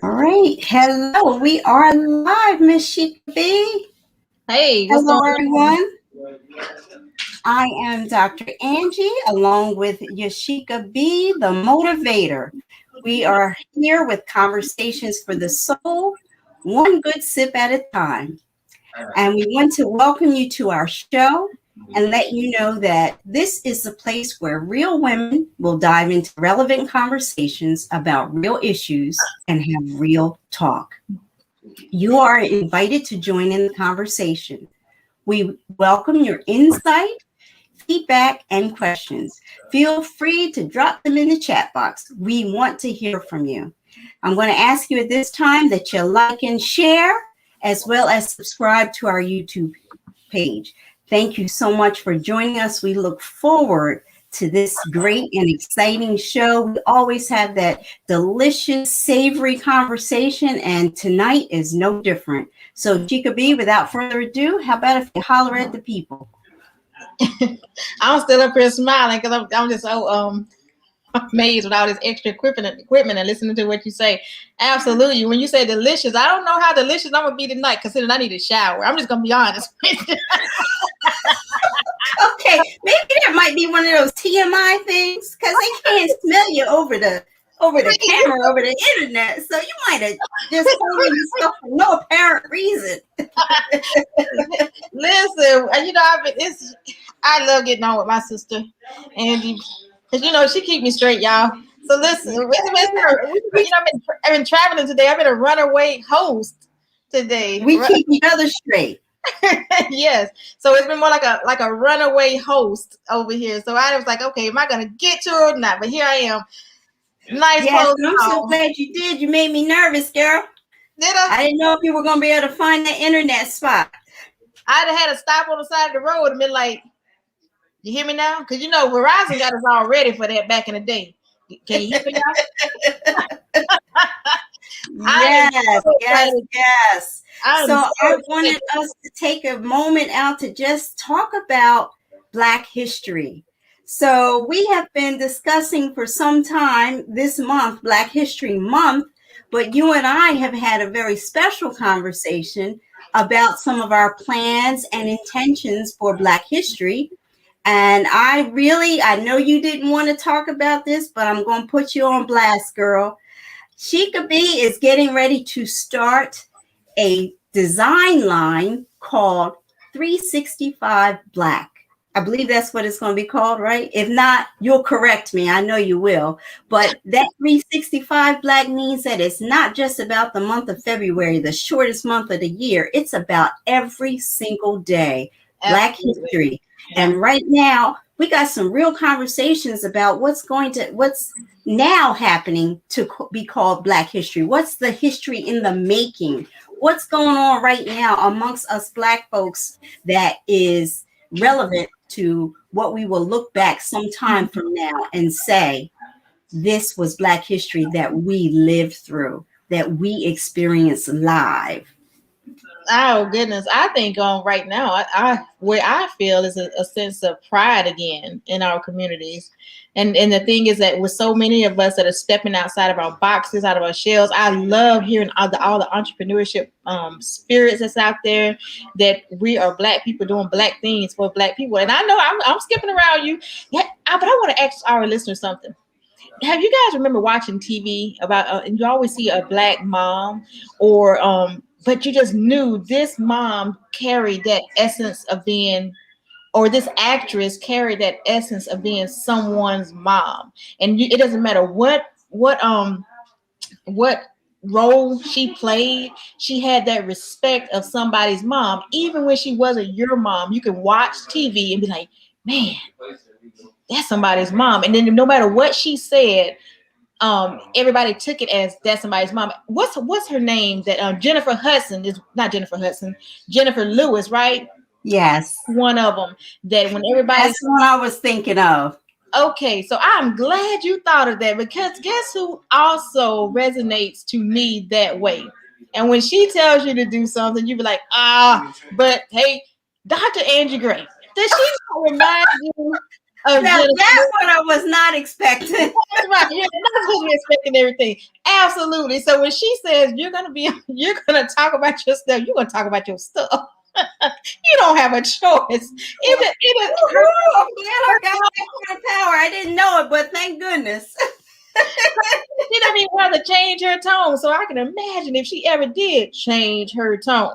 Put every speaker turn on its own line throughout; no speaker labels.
All right. Hello. We are live, Miss Yashica B.
Hey.
Hello, everyone. I am Dr. Angie, along with Yashica B, the Motivator. We are here with conversations for the soul, one good sip at a time. And we want to welcome you to our show and let you know that this is the place where real women will dive into relevant conversations about real issues and have real talk. You are invited to join in the conversation. We welcome your insight, feedback, and questions. Feel free to drop them in the chat box. We want to hear from you. I'm going to ask you at this time that you like and share, as well as subscribe to our YouTube page. Thank you so much for joining us. We look forward to this great and exciting show. We always have that delicious, savory conversation, and tonight is no different. So, Yashica B, without further ado, how about if you holler at the people?
I'm still up here smiling because I'm just so amazed with all this extra equipment and listening to what you say. Absolutely. When you say delicious, I don't know how delicious I'm gonna be tonight, considering I need a shower. I'm just gonna be honest.
Okay, maybe that might be one of those TMI things, because they can't smell you over the camera, over the internet. So you might have just told yourself for no apparent reason.
Listen, I love getting on with my sister Angie, because she keep me straight, y'all. So listen, I've been traveling today. I've been a runaway host today.
We keep each other straight.
Yes. So it's been more like a runaway host over here. So I was like, okay, am I gonna get to her or not? But here I am. Nice.
Yes, I'm so glad you did. You made me nervous, girl.
Did I?
I didn't know if you were gonna be able to find that internet spot.
I'd have had to stop on the side of the road and been like, you hear me now? Because Verizon got us all ready for that back in the day. Can you hear me now?
Yes. So I wanted us to take a moment out to just talk about Black history. So we have been discussing for some time this month, Black History Month, but you and I have had a very special conversation about some of our plans and intentions for Black history. And I know you didn't want to talk about this, but I'm going to put you on blast, girl. Yashica B is getting ready to start a design line called 365 Black. I believe that's what it's going to be called, right? If not, you'll correct me. I know you will. But that 365 Black means that it's not just about the month of February, the shortest month of the year. It's about every single day, Black history. And right now, we got some real conversations about what's now happening to be called Black history. What's the history in the making? What's going on right now amongst us Black folks that is relevant to what we will look back sometime from now and say, this was Black history that we lived through, that we experienced live.
Oh goodness! I think right now, where I feel is a sense of pride again in our communities, and the thing is that with so many of us that are stepping outside of our boxes, out of our shells, I love hearing all the entrepreneurship spirits that's out there. That we are Black people doing Black things for Black people, and I know I'm skipping around you, but I want to ask our listeners something. Have you guys remember watching TV about? And you always see a Black mom or but you just knew this mom carried that essence of being, or this actress carried that essence of being someone's mom. And it doesn't matter what role she played, she had that respect of somebody's mom. Even when she wasn't your mom, you could watch TV and be like, man, that's somebody's mom. And then no matter what she said, everybody took it as that's somebody's mom. What's her name? That Jennifer Hudson is not Jennifer Hudson, Jennifer Lewis, right?
Yes.
One of them that when everybody.
That's what I was thinking of.
Okay, so I'm glad you thought of that, because guess who also resonates to me that way? And when she tells you to do something, you be like, but hey, Dr. Angie Gray, does she remind you of
Now,
Jennifer?
that's what I was not expecting.
That's right. You're not supposed to be expecting everything. Absolutely. So when she says you're gonna talk about your stuff, you're gonna talk about your stuff. You don't have a choice.
I got that kind of power. I didn't know it, but thank goodness.
She doesn't even have to change her tone. So I can imagine if she ever did change her tone.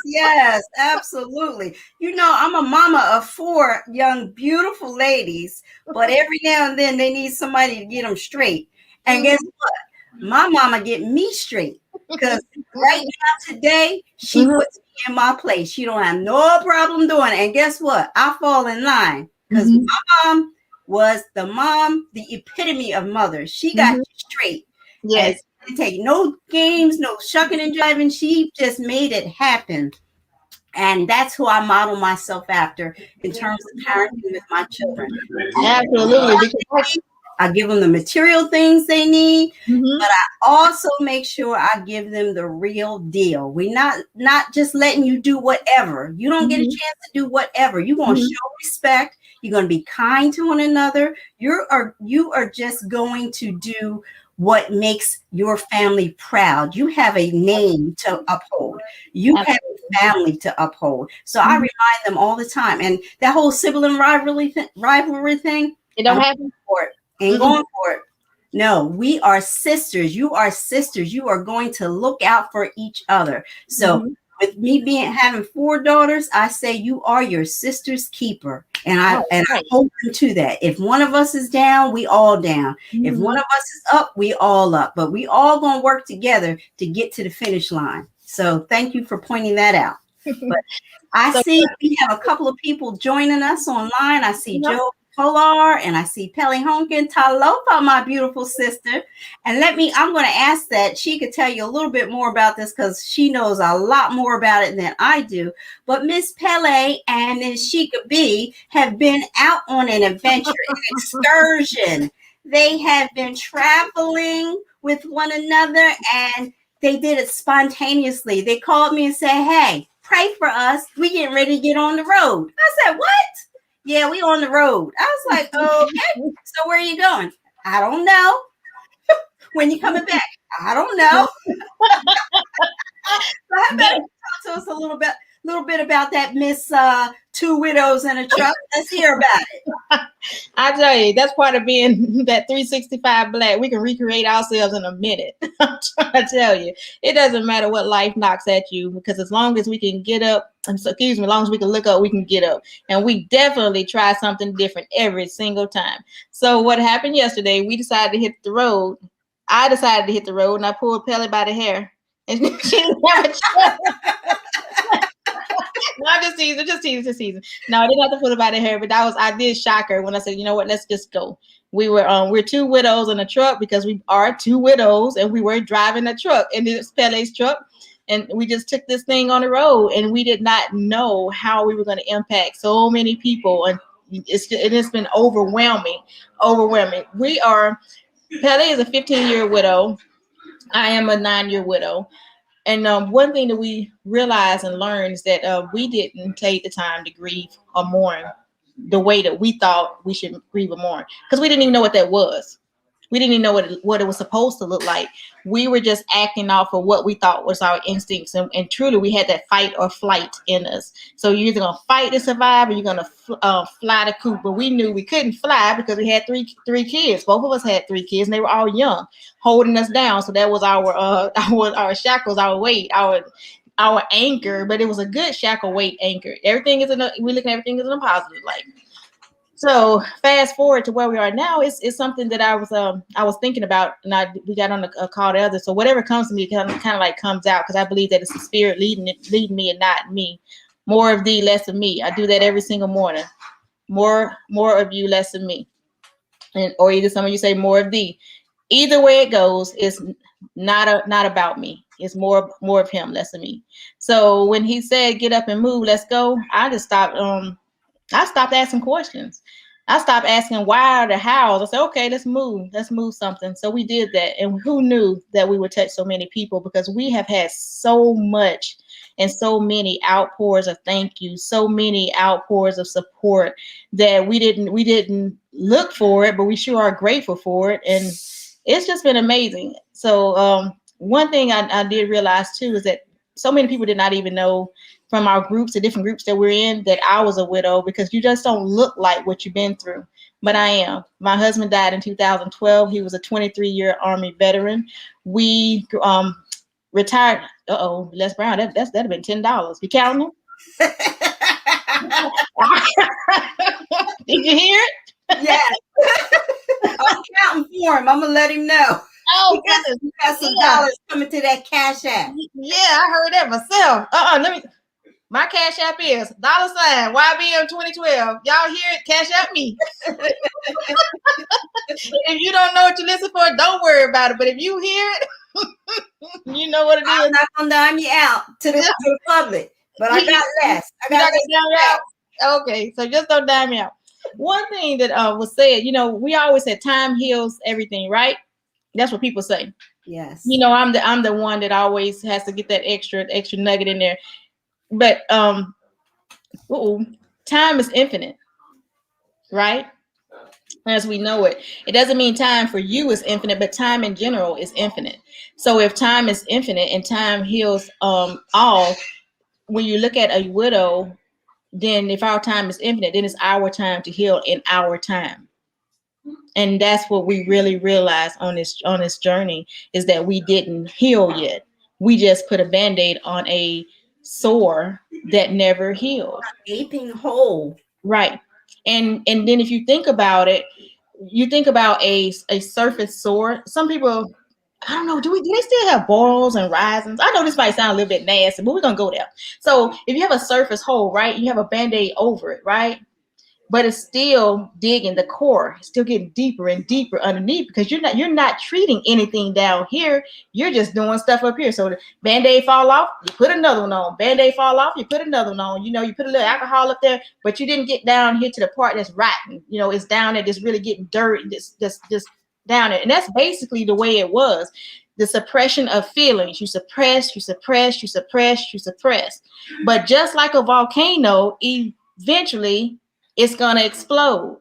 Yes, absolutely. You know, I'm a mama of 4 young, beautiful ladies, but every now and then they need somebody to get them straight. And guess what? My mama get me straight, because right now today she puts me in my place. She don't have no problem doing it. And guess what? I fall in line, because my mom was the epitome of mother. She got you straight.
Yes.
And didn't take no games, no shucking and driving. She just made it happen. And that's who I model myself after in terms of parenting with my children.
Absolutely.
I give them the material things they need, but I also make sure I give them the real deal. We're not just letting you do whatever. You don't get a chance to do whatever. You're going to show respect. You're going to be kind to one another. You are just going to do what makes your family proud. You have a name to uphold. You have a family to uphold. So I remind them all the time. And that whole sibling rivalry thing,
it don't happen
for it. Ain't going for it. No, we are sisters. You are sisters. You are going to look out for each other. So with me having 4 daughters, I say you are your sister's keeper. And I hold them to that. If one of us is down, we all down. If one of us is up, we all up. But we all gonna work together to get to the finish line. So thank you for pointing that out. But I see we have a couple of people joining us online. I see Joe Polar, and I see Pelly Honkin. Talofa, my beautiful sister. And I'm going to ask that she could tell you a little bit more about this, because she knows a lot more about it than I do. But Miss Pele and Yashica B have been out on an adventure, an excursion. They have been traveling with one another, and they did it spontaneously. They called me and said, hey, pray for us. We getting ready to get on the road. I said, what? Yeah, we on the road. I was like, okay, so where are you going? I don't know. When you coming back? I don't know. So how about you talk to us a little bit about that Miss 2 Widows and a Truck? Let's hear about it.
I tell you, that's part of being that 365 Black. We can recreate ourselves in a minute. I'm trying to tell you, it doesn't matter what life knocks at you, because as long as we can get up, as long as we can look up, we can get up. And we definitely try something different every single time. So what happened yesterday, we decided to hit the road. I decided to hit the road, and I pulled Pelly by the hair. And she didn't have a choice. No, I'm just teasing. No, I didn't have to put it by the hair, but I did shock her when I said, you know what, let's just go. We're 2 widows in a truck, because we are 2 widows, and we were driving a truck, and it's Pele's truck, and we just took this thing on the road, and we did not know how we were going to impact so many people, and it's been overwhelming. Pele is a 15-year widow. I am a 9-year widow. And one thing that we realized and learned is that we didn't take the time to grieve or mourn the way that we thought we should grieve or mourn, because we didn't even know what that was. We didn't even know what it was supposed to look like. We were just acting off of what we thought was our instincts. And truly, we had that fight or flight in us. So you're either going to fight to survive, or you're going to fly the coop. But we knew we couldn't fly, because we had three kids. Both of us had 3 kids, and they were all young, holding us down. So that was our shackles, our weight, our anchor. But it was a good shackle weight anchor. We look at everything as in a positive light. So fast forward to where we are now, it's something that I was thinking about, and we got on a call the other. So whatever comes to me kind of like comes out, because I believe that it's the spirit leading me and not me. More of thee, less of me. I do that every single morning. More of you, less of me. And or either some of you say more of thee. Either way it goes, it's not about me. It's more of him, less of me. So when he said get up and move, let's go, I stopped asking questions. I stopped asking why or the hows. I said, okay, let's move something. So we did that. And who knew that we would touch so many people, because we have had so much and so many outpours of thank you, so many outpours of support that we didn't look for it, but we sure are grateful for it. And it's just been amazing. So one thing I did realize too is that so many people did not even know from our groups, the different groups that we're in, that I was a widow, because you just don't look like what you've been through. But I am. My husband died in 2012. He was a 23-year Army veteran. We retired. Les Brown, that'd have been $10. You counting them? Did you hear it?
Yeah. I'm counting for him. I'm gonna let him know.
Oh,
you got some dollars coming to that Cash App.
Yeah, I heard that myself. My Cash App is $ YBM 2012. Y'all hear it? Cash App me. If you don't know what you listen for, don't worry about it. But if you hear it, you know what it is.
I'm not gonna dime you out to the public, but I got less.
Okay, so just don't dime me out. One thing that was said, we always said time heals everything, right? That's what people say.
Yes.
I'm the one that always has to get that extra nugget in there. But time is infinite, right? As we know it. It doesn't mean time for you is infinite, but time in general is infinite. So if time is infinite and time heals all, when you look at a widow, then if our time is infinite, then it's our time to heal in our time. And that's what we really realized on this journey, is that we didn't heal yet. We just put a Band-Aid on a sore that never healed.
Gaping hole.
Right. And then if you think about it, you think about a surface sore. Some people, I don't know, do they still have boils and risings? I know this might sound a little bit nasty, but we're gonna go there. So if you have a surface hole, right, you have a Band-Aid over it, right? But it's still digging the core, it's still getting deeper and deeper underneath, because you're not treating anything down here. You're just doing stuff up here. So the Band-Aid fall off, you put another one on. Band-Aid fall off, you put another one on. You put a little alcohol up there, but you didn't get down here to the part that's rotten. It's down there, just really getting dirt, just down there. And that's basically the way it was. The suppression of feelings. You suppress. But just like a volcano, eventually it's gonna explode.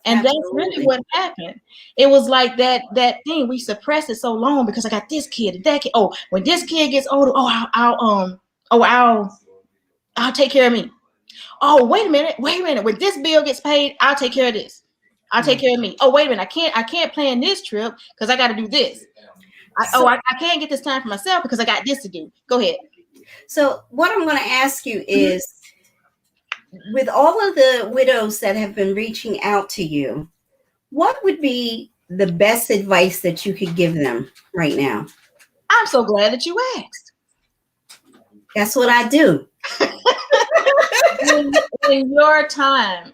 And Absolutely. That's really what happened. It was like that thing. We suppressed it so long because I got this kid and that kid. Oh, when this kid gets older, I'll take care of me. Oh, wait a minute. When this bill gets paid, I'll take care of this. I'll take care of me. Oh, wait a minute. I can't plan this trip because I got to do this. I can't get this time for myself because I got this to do. Go ahead.
So what I'm going to ask you is, with all of the widows that have been reaching out to you, what would be the best advice that you could give them right now?
I'm so glad that you asked.
That's what I do.
in your time,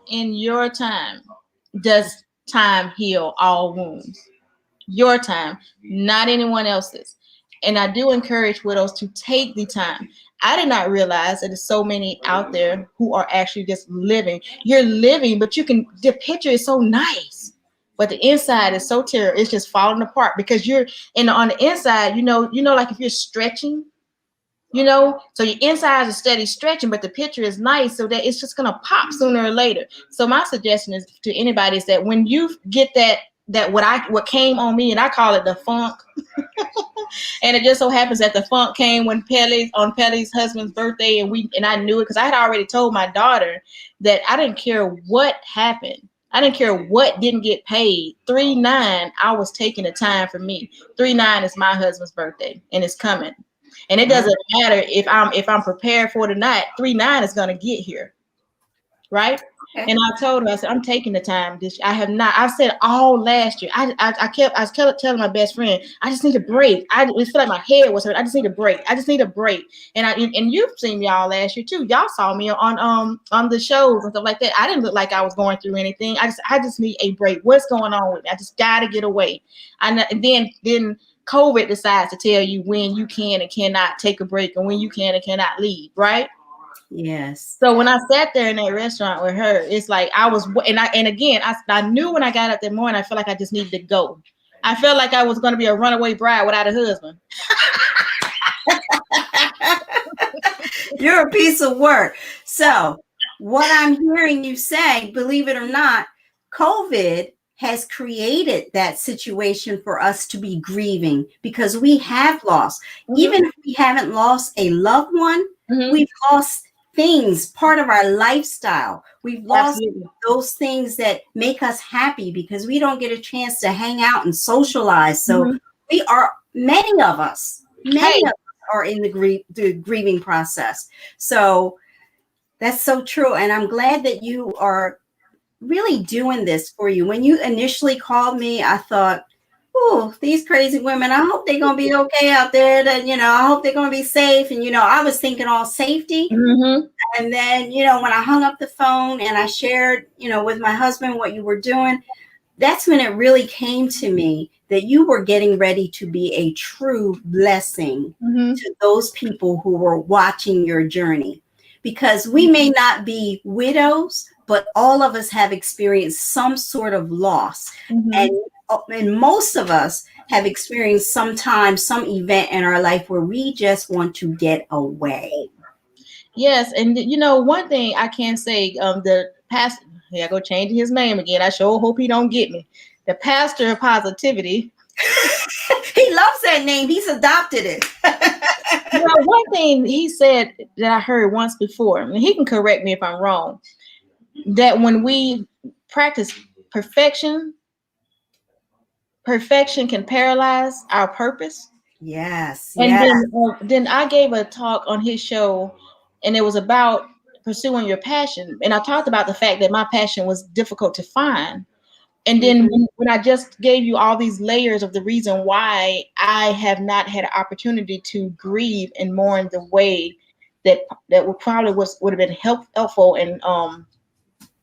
does time heal all wounds? Your time, not anyone else's. And I do encourage widows to take the time. I did not realize that there's so many out there who are actually just living. You're living, but the picture is so nice, but the inside is so terrible. It's just falling apart because you're on the inside, like if you're stretching, so your inside is steady stretching, but the picture is nice, so that it's just going to pop sooner or later. So my suggestion is to anybody is that when you get that what came on me, and I call it the funk. And it just so happens that the funk came on Pelly's husband's birthday, and I knew it because I had already told my daughter that I didn't care what happened. I didn't care what didn't get paid. 3/9, I was taking the time for me. 3/9 is my husband's birthday, and it's coming. And it doesn't matter if I'm prepared for it or not. 3/9 is gonna get here, right? And I told her, I said, I'm taking the time. I have not. I said all last year. I kept telling my best friend, I just need a break. I just feel like my head was hurt. I just need a break. I just need a break. And you've seen me all last year too. Y'all saw me on the shows and stuff like that. I didn't look like I was going through anything. I just need a break. What's going on with me? I just gotta get away. And then COVID decides to tell you when you can and cannot take a break and when you can and cannot leave, right?
Yes.
So when I sat there in that restaurant with her, it's like I knew when I got up that morning, I felt like I just needed to go. I felt like I was going to be a runaway bride without a husband.
You're a piece of work. So what I'm hearing you say, believe it or not, COVID has created that situation for us to be grieving because we have lost. Even if we haven't lost a loved one, we've lost things, part of our lifestyle. We've lost those things that make us happy because we don't get a chance to hang out and socialize. So many of us are in the grieving process. So that's so true. And I'm glad that you are really doing this for you. When you initially called me, I thought, oh, these crazy women, I hope they're going to be okay out there. That, I hope they're going to be safe. And, I was thinking all safety. And then, when I hung up the phone and I shared, with my husband what you were doing, that's when it really came to me that you were getting ready to be a true blessing to those people who were watching your journey. Because we may not be widows, but all of us have experienced some sort of loss. And most of us have experienced some event in our life where we just want to get away.
Yes. And, one thing I can say, the pastor, I go changing his name again. I sure hope he don't get me. The pastor of positivity.
He loves that name. He's adopted it.
One thing he said that I heard once before, and he can correct me if I'm wrong, that when we practice perfection can paralyze our purpose.
Yes.
And then I gave a talk on his show, and it was about pursuing your passion. And I talked about the fact that my passion was difficult to find. And then when I just gave you all these layers of the reason why I have not had an opportunity to grieve and mourn the way that would have been helpful and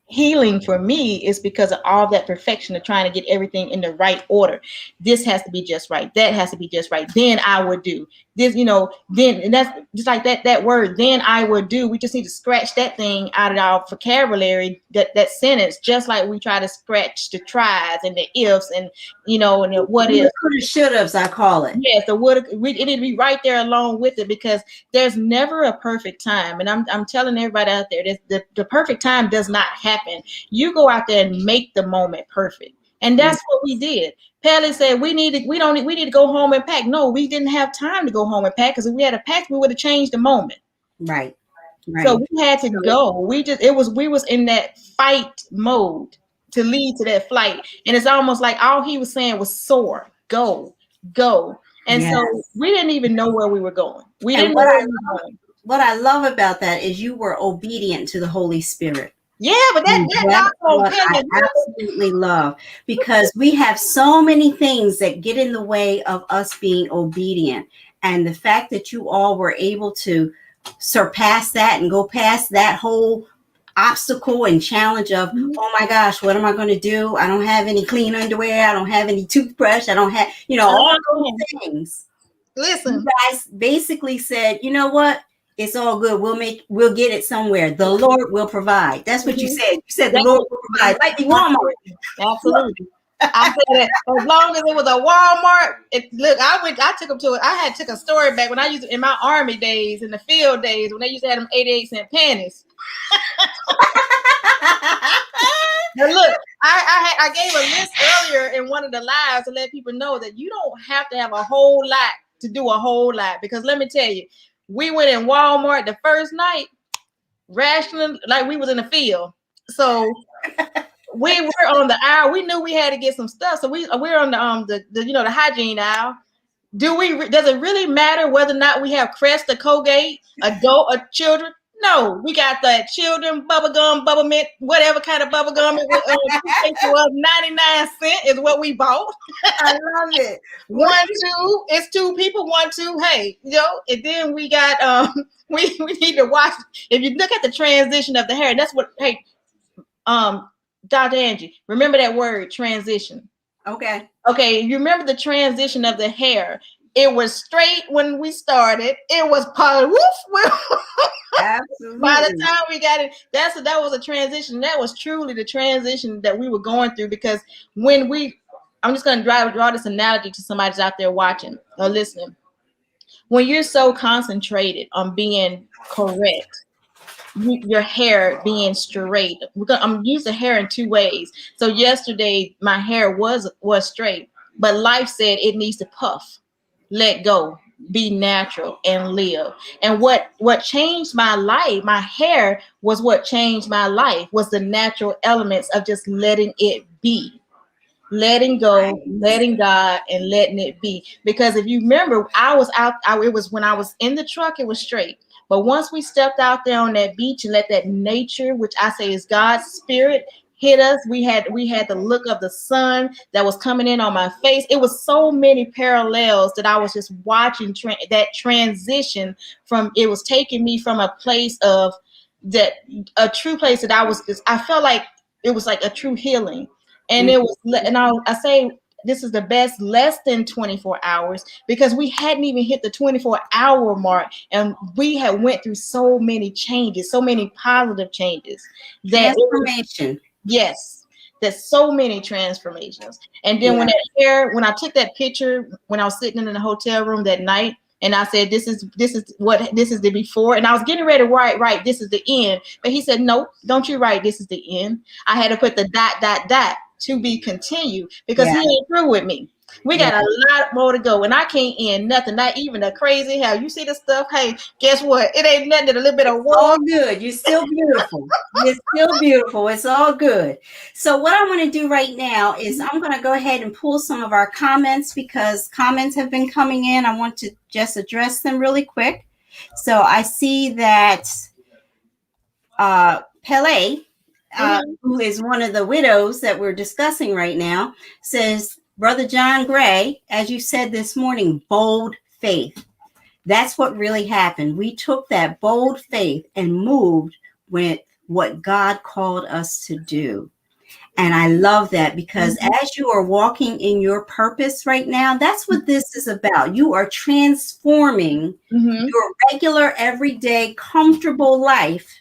healing for me, is because of all that perfection of trying to get everything in the right order. This has to be just right. That has to be just right. Then I would do this, then, and that's just like that word, then I would do. We just need to scratch that thing out of our vocabulary, that sentence, just like we try to scratch the tries and the ifs and, and the what if.
Should haves, I call it.
Yes, it need to be right there along with it, because there's never a perfect time. And I'm telling everybody out there, the perfect time does not happen. You go out there and make the moment perfect. And that's what we did. Pele said we need to go home and pack. No, we didn't have time to go home and pack, because if we had a pack, we would have changed the moment.
Right.
So we had to go. We was in that fight mode to lead to that flight. And it's almost like all he was saying was soar, go. And so we didn't even know where we were going. We didn't know where we were going.
What I love about that is you were obedient to the Holy Spirit.
Yeah, but that's what
I absolutely love, because we have so many things that get in the way of us being obedient. And the fact that you all were able to surpass that and go past that whole obstacle and challenge of, oh my gosh, what am I going to do? I don't have any clean underwear. I don't have any toothbrush. I don't have, all those things.
Listen,
you guys basically said, you know what? It's all good. We'll get it somewhere. The Lord will provide. That's what you said. You said the Lord will provide. Like the Walmart.
Absolutely. I said that as long as it was a Walmart. Look, I took them to it. I took a story back when I used in my army days, in the field days, when they used to have them 88-cent panties. Now look, I gave a list earlier in one of the lives to let people know that you don't have to have a whole lot to do a whole lot. Because let me tell you, we went in Walmart the first night, rationing like we was in the field. So we were on the aisle. We knew we had to get some stuff. So we're on the hygiene aisle. Does it really matter whether or not we have Crest or Colgate, adult or children? No, we got that children bubble gum, bubble mint, whatever kind of bubble gum it was. 99 cents is what we bought.
I love it.
1, 2, it's 2 people. 1, 2. Hey, and then we got we need to watch. If you look at the transition of the hair, that's what. Hey, Dr. Angie, remember that word transition.
Okay.
Okay, you remember the transition of the hair. It was straight when we started. It was
Absolutely.
By the time we got it, that was a transition. That was truly the transition that we were going through, because I'm just going to draw this analogy to somebody that's out there watching or listening. When you're so concentrated on being correct, your hair being straight. I'm using hair in 2 ways. So yesterday my hair was straight, but life said it needs to puff, let go, be natural, and live. And what changed my life, my hair was what changed my life, was the natural elements of just letting it be. Letting go, letting God, and letting it be. Because if you remember, it was when I was in the truck, it was straight. But once we stepped out there on that beach and let that nature, which I say is God's spirit, hit us, we had the look of the sun that was coming in on my face. It was so many parallels that I was just watching that transition from. It was taking me from a place of a true place that I felt like it was like a true healing. And it was, and I say this is the best less than 24 hours, because we hadn't even hit the 24-hour mark, and we had went through so many changes, so many positive changes.
Transformation.
Yes, there's so many transformations. And then when I took that picture when I was sitting in the hotel room that night, and I said, this is the before. And I was getting ready to write, this is the end. But he said, no, don't you write, this is the end. I had to put the ... to be continued, because he ain't through with me. We got a lot more to go, and I can't end nothing, not even the crazy hell. You see the stuff? Hey, guess what? It ain't nothing but a little bit of war.
All good. You're still beautiful. You're still beautiful. It's all good. So what I want to do right now is I'm going to go ahead and pull some of our comments, because comments have been coming in. I want to just address them really quick. So I see that Pele, who is one of the widows that we're discussing right now, says, Brother John Gray, as you said this morning, bold faith. That's what really happened. We took that bold faith and moved with what God called us to do. And I love that, because as you are walking in your purpose right now, that's what this is about. You are transforming your regular, everyday, comfortable life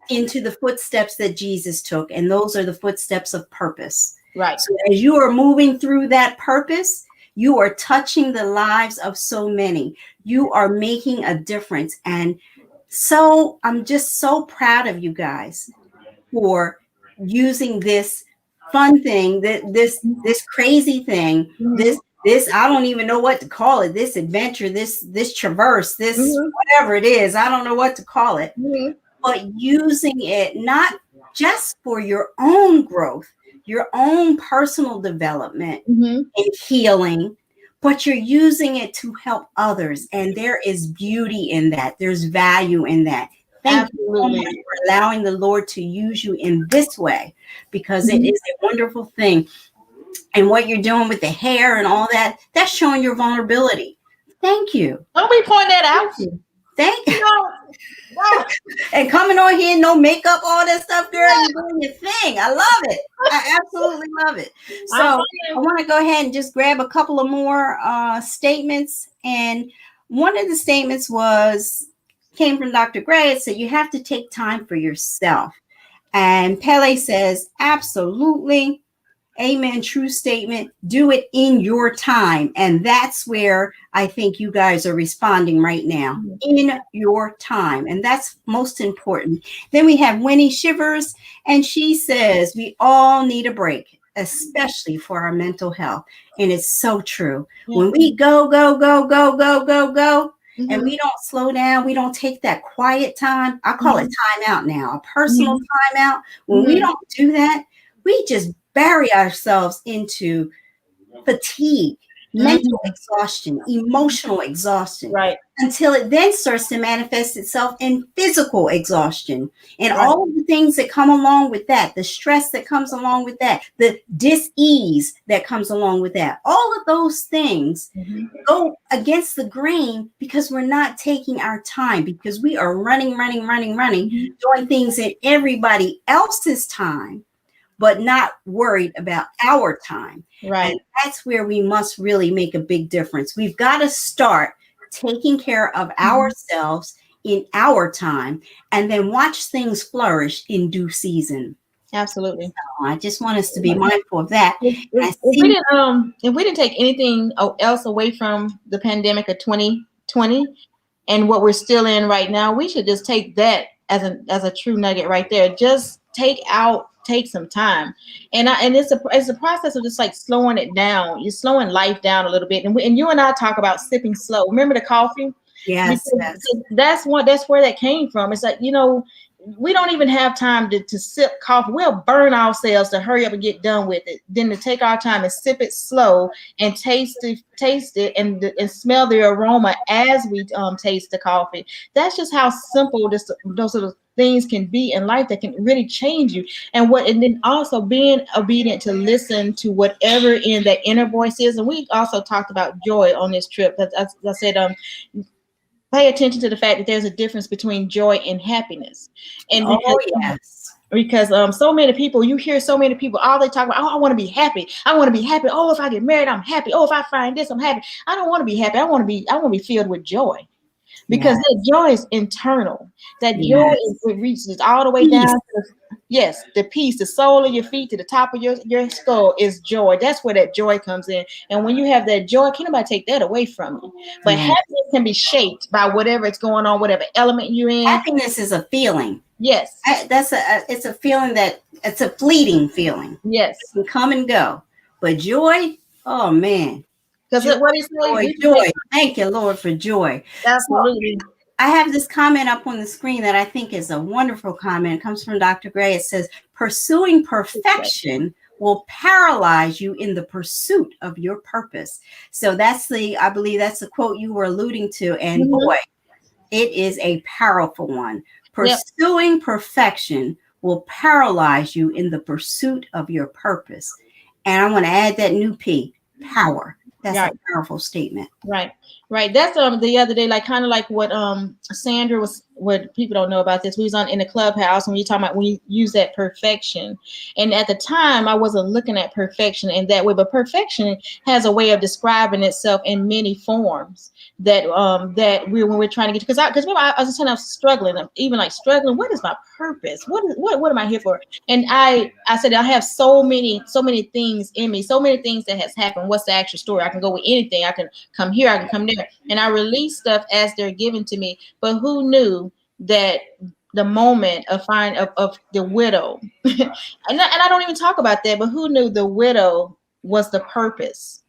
into the footsteps that Jesus took. And those are the footsteps of purpose.
Right.
So as you are moving through that purpose, you are touching the lives of so many. You are making a difference. And so I'm just so proud of you guys for using this fun thing, this crazy thing, this I don't even know what to call it, this adventure, this traverse, this whatever it is, I don't know what to call it. But using it not just for your own growth, your own personal development and healing, but you're using it to help others. And there is beauty in that. There's value in that. Thank you so much for allowing the Lord to use you in this way, because it is a wonderful thing. And what you're doing with the hair and all that, that's showing your vulnerability. Thank you.
Don't we point that out?
Thank you. And coming on here, no makeup, all that stuff, girl, you're doing your thing. I love it. I absolutely love it. So I want to go ahead and just grab a couple of more statements. And one of the statements came from Dr. Gray. It said, you have to take time for yourself. And Pele says, absolutely. Amen. True statement. Do it in your time. And that's where I think you guys are responding right now, in your time. And that's most important. Then we have Winnie Shivers, and she says, we all need a break, especially for our mental health. And it's so true. When we go, and we don't slow down, we don't take that quiet time. I call it time out now, a personal time out. When we don't do that, we just bury ourselves into fatigue. mental exhaustion, emotional exhaustion,
Right.
until it then starts to manifest itself in physical exhaustion and
Right.
all of the things that come along with that, the stress that comes along with that, the dis-ease that comes along with that. All of those things go against the grain because we're not taking our time, because we are running, doing things in everybody else's time, but not worried about our time.
Right.
And that's where we must really make a big difference. We've got to start taking care of ourselves in our time and then watch things flourish in due season.
Absolutely.
So I just want us to be mindful of that.
If we didn't take anything else away from the pandemic of 2020 and what we're still in right now, we should just take that as a true nugget right there. Just take some time, and it's a process of just like slowing it down. You're slowing life down a little bit, and you and I talk about sipping slow. Remember the coffee?
Yes.
That's where that came from. It's like, we don't even have time to sip coffee. We'll burn ourselves to hurry up and get done with it. Then to take our time and sip it slow and taste it and smell the aroma as we taste the coffee. That's just how simple those sort of things can be in life that can really change you. And then also being obedient to listen to whatever in that inner voice is. And we also talked about joy on this trip. As I said, pay attention to the fact that there's a difference between joy and happiness. And because so many people, you hear so many people, all they talk about, I want to be happy. I want to be happy. Oh, if I get married, I'm happy. Oh, if I find this, I'm happy. I don't want to be happy. I want to be filled with joy. Because that joy is internal. That joy it reaches all the way down to the peace, the sole of your feet to the top of your skull is joy. That's where that joy comes in. And when you have that joy, can't nobody take that away from you. But happiness can be shaped by whatever it's going on, whatever element you're in.
Happiness is a feeling.
Yes.
It's a feeling that it's a fleeting feeling.
Yes.
It can come and go. But joy, oh man.
Because what is
joy. Thank you, Lord, for joy.
Absolutely.
So, I have this comment up on the screen that I think is a wonderful comment. It comes from Dr. Gray. It says, pursuing perfection will paralyze you in the pursuit of your purpose. So I believe that's the quote you were alluding to. And boy, it is a powerful one. Pursuing perfection will paralyze you in the pursuit of your purpose. And I want to add that new P, power. That's a powerful statement.
Right. That's the other day, like kind of like what Sandra was. What people don't know about this, we was in the clubhouse when you talking about when you use that perfection. And at the time, I wasn't looking at perfection in that way, but perfection has a way of describing itself in many forms. That when we're trying to get, because remember I was saying I'm struggling, what is my purpose, what am I here for? And I said I have so many things in me, so many things that has happened. What's the actual story? I can go with anything. I can come here, I can come there, and I release stuff as they're given to me. But who knew that the moment of the widow and I don't even talk about that, but who knew the widow was the purpose?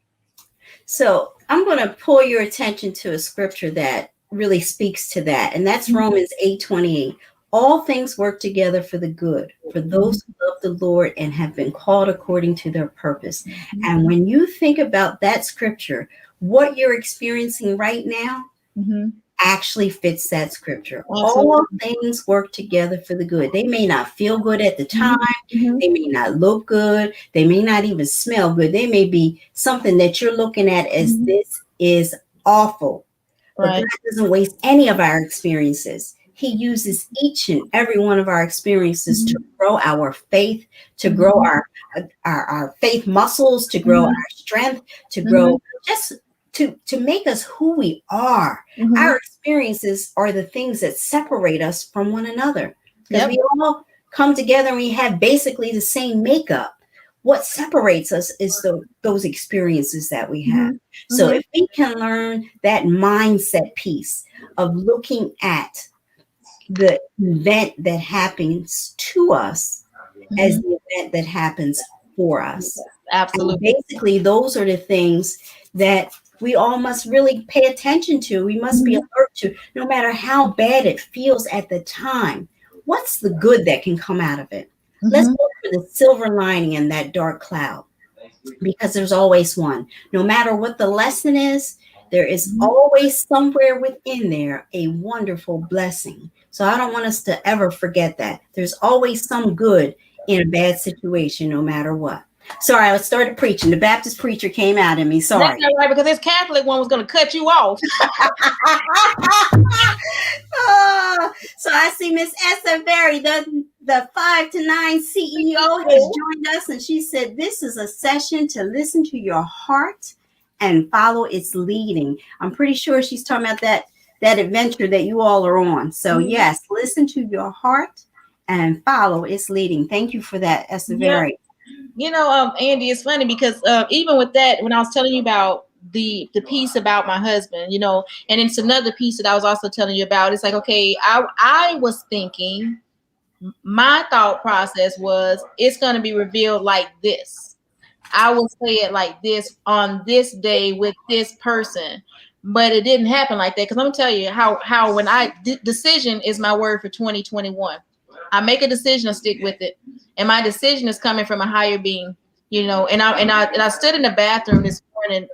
So I'm going to pull your attention to a scripture that really speaks to that. And that's Romans 8:28. All things work together for the good, for those who love the Lord and have been called according to their purpose. And when you think about that scripture, what you're experiencing right now actually fits that scripture.
Absolutely.
All things work together for the good. They may not feel good at the time. They may not look good. They may not even smell good. They may be something that you're looking at as this is awful. But God doesn't waste any of our experiences. He uses each and every one of our experiences to grow our faith, to grow our faith muscles, to grow our strength, to grow just to make us who we are. Our experiences are the things that separate us from one another. Because we all come together and we have basically the same makeup. What separates us is those experiences that we have. So if we can learn that mindset piece of looking at the event that happens to us as the event that happens for us.
Absolutely.
And basically, those are the things that we all must really pay attention to. We must be alert to, no matter how bad it feels at the time. What's the good that can come out of it? Let's look for the silver lining in that dark cloud. because there's always one. No matter what the lesson is, there is always somewhere within there a wonderful blessing. So I don't want us to ever forget that. There's always some good in a bad situation, no matter what. Sorry, I started preaching. The Baptist preacher came out in me. Sorry.
That's not right, because this Catholic one was going to cut you off.
So I see Miss Esther Berry, the 5 to 9 CEO, has joined us, and she said this is a session to listen to your heart and follow its leading. I'm pretty sure she's talking about that adventure that you all are on. So yes, listen to your heart and follow its leading. Thank you for that, Esther Berry.
You know, Andy, it's funny because even with that, when I was telling you about the piece about my husband, you know, and it's another piece that I was also telling you about. It's like, okay, I was thinking, my thought process was, it's going to be revealed like this. I will say it like this on this day with this person. But it didn't happen like that. Because I'm going to tell you how when decision is my word for 2021. I make a decision, I stick with it. And my decision is coming from a higher being, you know. And I stood in the bathroom this morning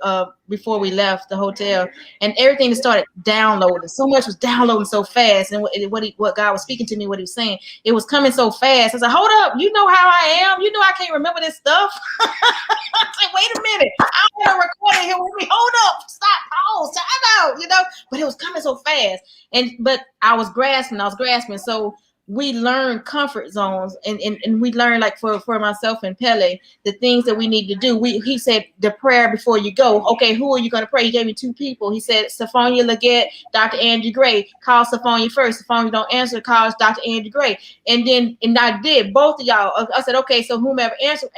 before we left the hotel, and everything started downloading. So much was downloading so fast, and what God was speaking to me, what He was saying, it was coming so fast. I said, "Hold up, you know how I am. You know I can't remember this stuff." I said, "Wait a minute, I want to record it here with me. Hold up, stop, pause, time out." You know, but it was coming so fast, but I was grasping. So we learn comfort zones, and we learn, like for myself and Pele, the things that we need to do. He said the prayer before you go. Okay, who are you going to pray? He gave me 2 people. He said Sophia Leggett, Dr. Angie Gray. Call Sophia first. Sophia don't answer, calls Dr. Angie Gray. And I did both of y'all. I said, okay, so whomever answered,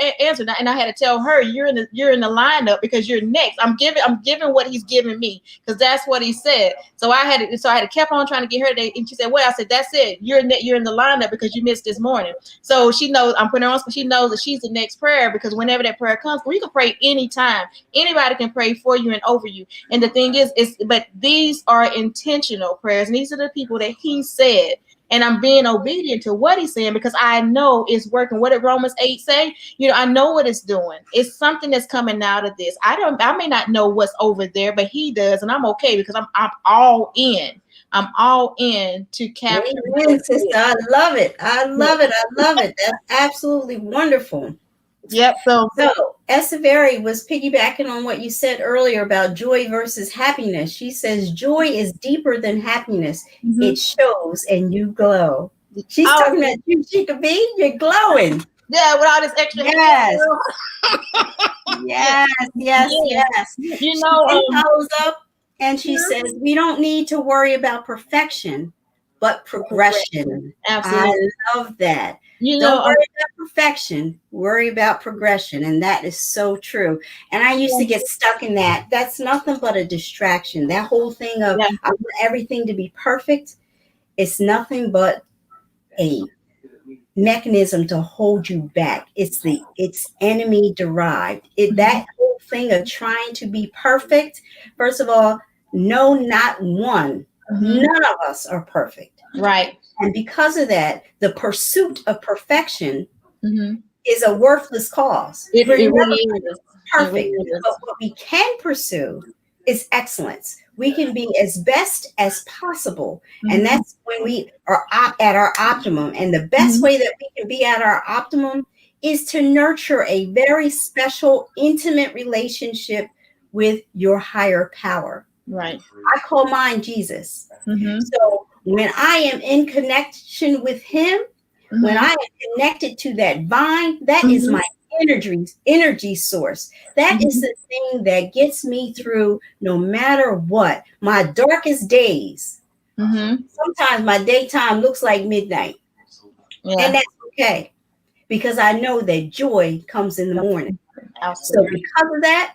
and I had to tell her, you're in the lineup because you're next. I'm giving what he's giving me, because that's what he said. So I had to keep on trying to get her today, and she said, well, I said, that's it. You're in the lineup because you missed this morning. So she knows I'm putting her on. She knows that she's the next prayer, because whenever that prayer comes, you can pray anytime. Anybody can pray for you and over you. And the thing is but these are intentional prayers, and these are the people that He said. And I'm being obedient to what He's saying, because I know it's working. What did Romans 8 say? You know, I know what it's doing. It's something that's coming out of this. I may not know what's over there, but He does, and I'm okay, because I'm all in. I'm all in to capture.
Amen, sister. I love it. I love it. That's absolutely wonderful.
Yep. So
Esther Berry was piggybacking on what you said earlier about joy versus happiness. She says joy is deeper than happiness. Mm-hmm. It shows and you glow. She's talking about you, Yashica B. You're glowing.
Yeah, with all this extra.
Yes. yes.
You know,
she follows up and she says, we don't need to worry about perfection, but progression.
Absolutely.
I love that.
You
Don't worry about perfection, worry about progression. And that is so true. And I used to get stuck in that. That's nothing but a distraction. That whole thing of I want everything to be perfect, it's nothing but a mechanism to hold you back. It's enemy derived. That whole thing of trying to be perfect, first of all, no, not one. Mm-hmm. None of us are perfect.
Right.
And because of that, the pursuit of perfection is a worthless cause.
It really is.
Perfect. It really is. But what we can pursue is excellence. We can be as best as possible. And that's when we are at our optimum. And the best way that we can be at our optimum is to nurture a very special, intimate relationship with your higher power.
Right.
I call mine Jesus. So when I am in connection with Him, when I am connected to that vine, that is my energy source. That is the thing that gets me through no matter what. My darkest days. Sometimes my daytime looks like midnight. And that's okay, because I know that joy comes in the morning.
Absolutely.
So because of that,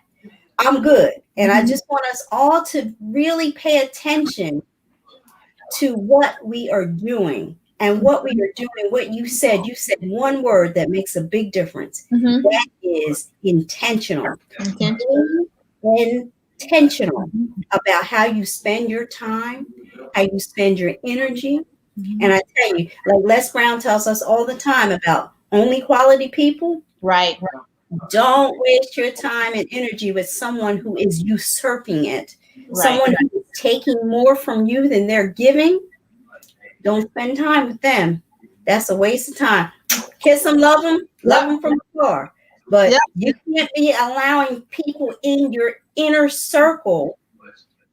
I'm good. And I just want us all to really pay attention to what we are doing. And what we are doing, what you said one word that makes a big difference. That is intentional. Intentional about how you spend your time, how you spend your energy. And I tell you, like Les Brown tells us all the time about only quality people.
Right.
Don't waste your time and energy with someone who is usurping it.
Right.
Someone who is taking more from you than they're giving. Don't spend time with them. That's a waste of time. Kiss them, love
Yep.
them from afar. But
Yep.
you can't be allowing people in your inner circle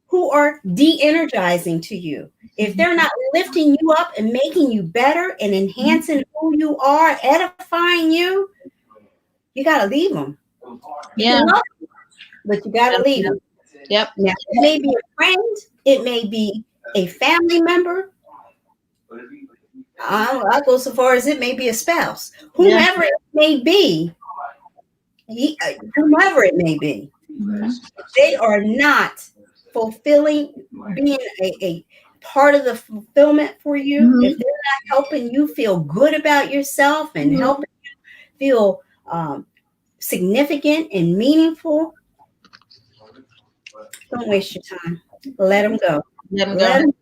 who are de-energizing to you. If they're not lifting you up and making you better and enhancing who you are, edifying you, you got to leave them. You
Yeah.
can love them, but you got to leave them.
Yep.
Now, it may be a friend, it may be a family member. I'll go so far as it may be a spouse,
Yeah.
whomever it may be, whomever it may be, they are not fulfilling, being a part of the fulfillment for you.
Mhm.
If they're not helping you feel good about yourself and
Mhm.
helping you feel significant and meaningful, don't waste your time. Let them go.
Let them
Let
go.
them.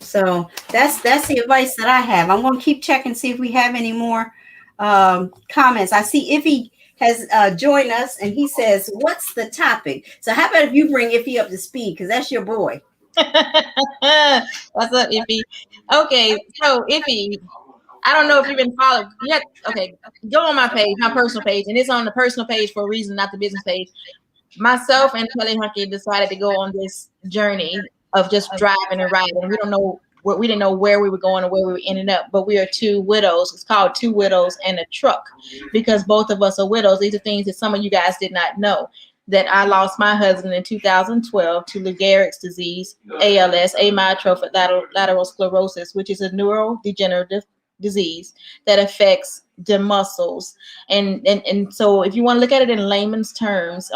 So that's the advice that I have. I'm going to keep checking, see if we have any more comments. I see Iffy has joined us, and he says, "What's the topic?" So how about if you bring Iffy up to speed, because that's your boy.
What's up, Iffy? Okay, so Iffy, I don't know if you've been following yet. Okay, go on my page, my personal page, and it's on the personal page for a reason, not the business page. Myself and Kelly Hunky decided to go on this journey of just driving and riding. We don't know we didn't know where we were going or where we were ending up, but we are two widows. It's called Two Widows and a Truck because both of us are widows. These are things that some of you guys did not know. That I lost my husband in 2012 to Lou Gehrig's disease, ALS, amyotrophic lateral sclerosis, which is a neurodegenerative disease that affects the muscles. And so if you want to look at it in layman's terms,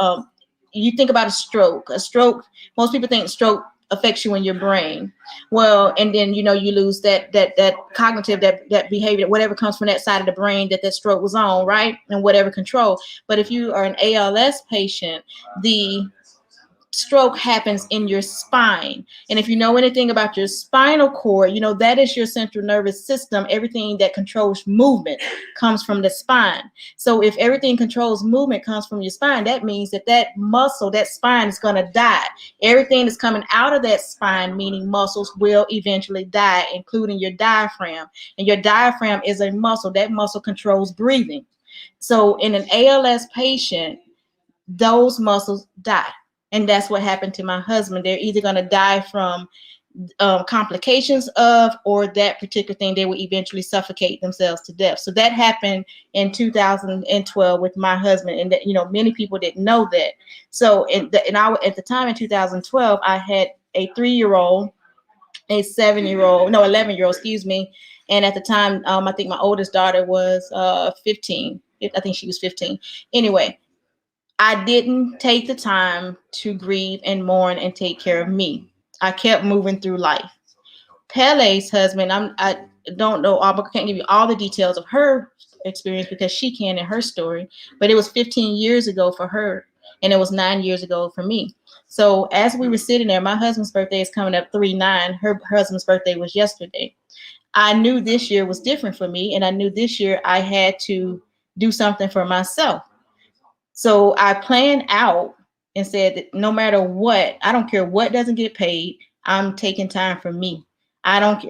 you think about a stroke. A stroke, most people think stroke affects you in your brain. Well, and then you lose that cognitive, that behavior, whatever comes from that side of the brain that stroke was on, right? And whatever control. But if you are an ALS patient, the stroke happens in your spine. And if you know anything about your spinal cord, that is your central nervous system. Everything that controls movement comes from the spine. So if everything controls movement comes from your spine, that means that muscle, that spine is going to die. Everything that's coming out of that spine, meaning muscles, will eventually die, including your diaphragm. And your diaphragm is a muscle. That muscle controls breathing. So in an ALS patient, those muscles die. And that's what happened to my husband. They're either going to die from complications of, or that particular thing, they will eventually suffocate themselves to death. So that happened in 2012 with my husband. And that, many people didn't know that. So at the time in 2012, I had a 3-year-old, a 7-year-old, no, 11-year-old, excuse me. And at the time, I think my oldest daughter was 15. I think she was 15. Anyway, I didn't take the time to grieve and mourn and take care of me. I kept moving through life. Pele's husband, I don't know all, but I can't give you all the details of her experience because she can in her story. But it was 15 years ago for her, and it was 9 years ago for me. So as we were sitting there, my husband's birthday is coming up 3/9. Her husband's birthday was yesterday. I knew this year was different for me, and I knew this year I had to do something for myself. So I planned out and said that no matter what, I don't care what doesn't get paid, I'm taking time for me. I don't.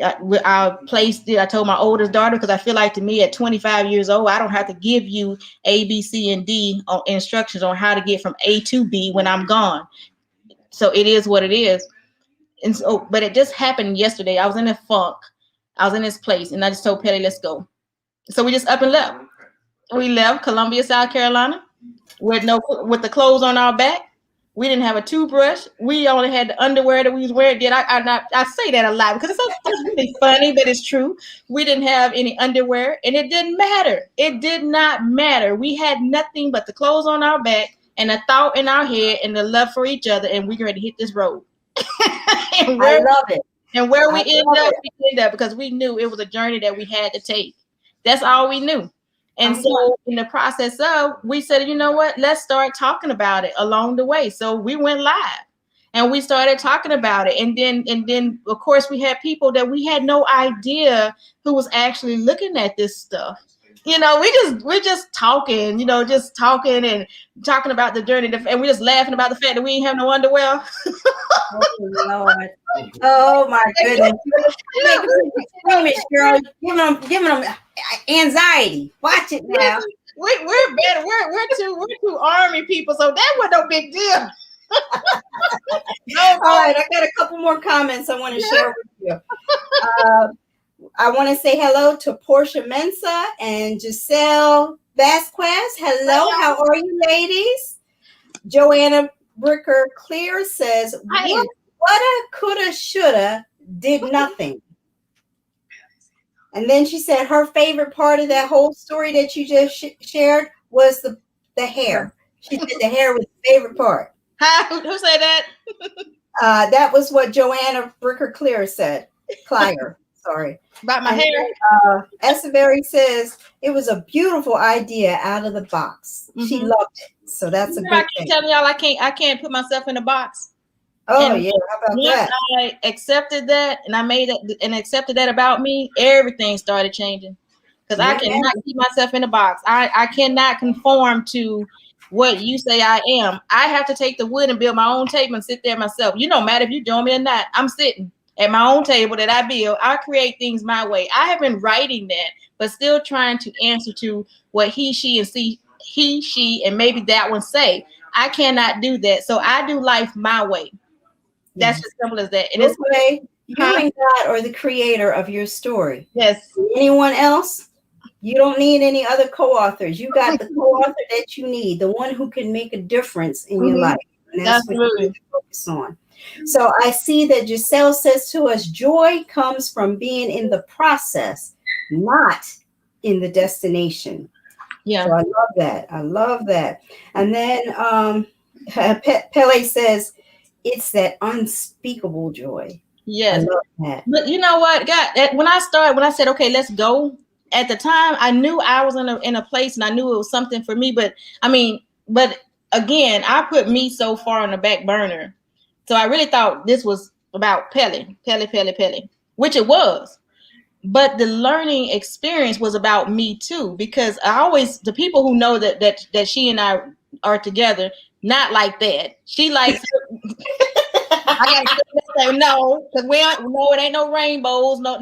I told my oldest daughter, because I feel like, to me, at 25 years old, I don't have to give you A, B, C, and D instructions on how to get from A to B when I'm gone. So it is what it is. And so, but it just happened yesterday. I was in a funk. I was in this place, and I just told Petty, let's go. So we just up and left. We left Columbia, South Carolina, with the clothes on our back. We didn't have a toothbrush. We only had the underwear that we was wearing. I say that a lot because it's really funny, but it's true. We didn't have any underwear, and it didn't matter. It did not matter. We had nothing but the clothes on our back and a thought in our head and the love for each other, and we're ready to hit this road.
I love it.
And where we ended up because we knew it was a journey that we had to take. That's all we knew. And so in the process of, we said, you know what, let's start talking about it along the way. So we went live and we started talking about it. And then of course we had people that we had no idea who was actually looking at this stuff. we're just talking, just talking and talking about the journey, and we're just laughing about the fact that we ain't have no underwear.
Oh Lord! Oh my goodness! Making people squeamish, girl. Giving them anxiety. Watch it now.
We're better. We're two army people, so that was no big deal.
All right, I got a couple more comments I want to share with you. I want to say hello to Portia Mensa and Giselle Vasquez. Hello, how are you, ladies? Joanna Bricker Clear says, "Woulda, coulda, shoulda, did nothing." And then she said her favorite part of that whole story that you just shared was the hair. She said the hair was the favorite part.
Who said that?
That was what Joanna Bricker Clear said. Clyer, sorry.
About my hair.
Esaberry says it was a beautiful idea out of the box. Mm-hmm. She loved it. So that's a good thing. I
keep telling y'all I can't put myself in a box.
Oh, yeah. How about that?
I accepted that and I made it and accepted that about me, everything started changing. Because I cannot keep myself in a box. I cannot conform to what you say I am. I have to take the wood and build my own table and sit there myself. You don't matter if you join me or not. I'm sitting at my own table that I build. I create things my way. I have been writing that, but still trying to answer to what he, she, and maybe that one say. I cannot do that. So I do life my way. That's as simple as that. And it's
way you and God are the creator of your story.
Yes.
Anyone else? You don't need any other co-authors. You got the co-author that you need, the one who can make a difference in your life. And that's what you need to focus on. So I see that Giselle says to us, joy comes from being in the process, not in the destination.
Yeah.
So I love that. I love that. And then Pele says, it's that unspeakable joy.
Yes.
I love that.
But you know what, God, when I said, okay, let's go, at the time I knew I was in a place and I knew it was something for me. But again, I put me so far on the back burner. So I really thought this was about Pele, which it was. But the learning experience was about me too, because the people who know that she and I are together, not like that. She likes I gotta say no, because it ain't no rainbows. No.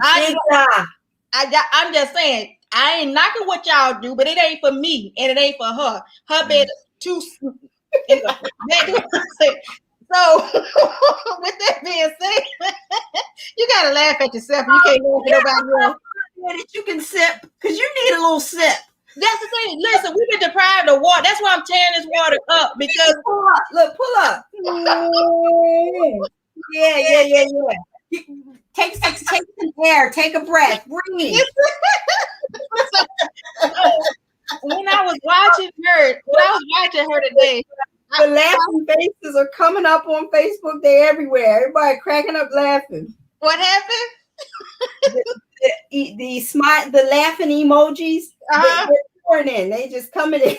I'm just saying, I ain't knocking what y'all do, but it ain't for me and it ain't for her. Her bed is too. So, with that being said, you gotta laugh at yourself. You can't laugh at nobody else.
That you can sip, because you need a little sip.
That's the thing. Listen, we've been deprived of water. That's why I'm tearing this water up, because
pull up. Yeah. Take some air. Take a breath. Breathe.
When I was watching her today,
the laughing faces are coming up on Facebook. They're everywhere. Everybody cracking up laughing.
What happened?
The laughing emojis. They're pouring in. They just coming in.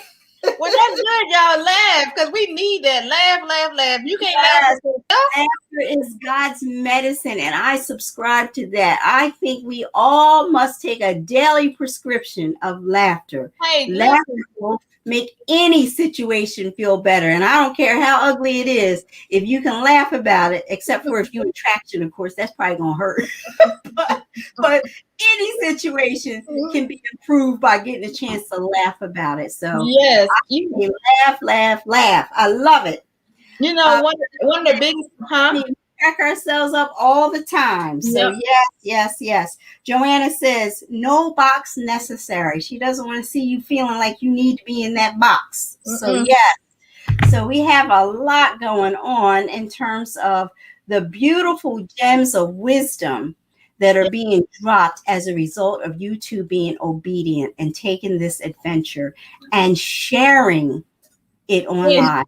Well, that's good, y'all. Laugh, because we need that. Laugh. You can't laugh.
Laughter is God's medicine, and I subscribe to that. I think we all must take a daily prescription of laughter.
Hey,
laughter will make any situation feel better, and I don't care how ugly it is. If you can laugh about it, except for if you're in traction, of course, that's probably gonna hurt. but any situation can be improved by getting a chance to laugh about it. So
yes,
laugh. I love it.
You know, one of the biggest,
we crack ourselves up all the time. So yes. Joanna says no box necessary. She doesn't want to see you feeling like you need to be in that box. So yes. So we have a lot going on in terms of the beautiful gems of wisdom that are being dropped as a result of you two being obedient and taking this adventure and sharing it online,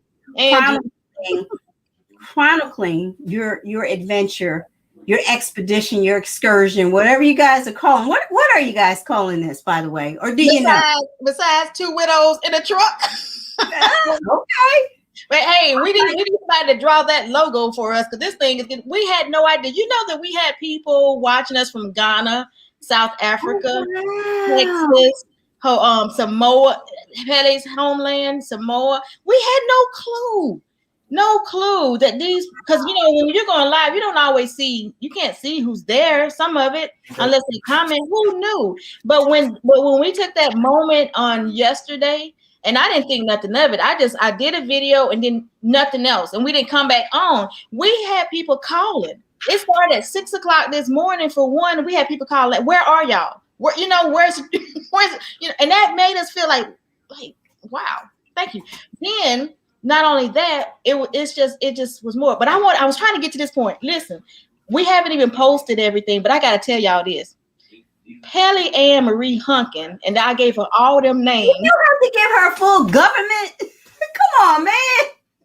chronicling your adventure, your expedition, your excursion, whatever you guys are calling. What are you guys calling this, by the way? Or do you know?
Besides two widows in a truck.
Okay.
But hey, we decided to draw that logo for us because this thing is. We had no idea. You know that we had people watching us from Ghana, South Africa,
Oh, wow.
Texas, Samoa, Pele's homeland, Samoa. We had no clue that these, because when you're going live, you don't always see, you can't see who's there. Some of it, unless they comment, who knew? But when we took that moment on yesterday, and I didn't think nothing of it. I did a video and then nothing else, and we didn't come back on. We had people calling. It started at 6:00 this morning for one. We had people calling, where are y'all? Where's and that made us feel like wow, thank you. Then not only that, it just was more. But I was trying to get to this point. Listen, we haven't even posted everything, but I gotta tell y'all this. Pele Ann Marie Hunkin, and I gave her all them names.
You have to give her full government. Come on, man.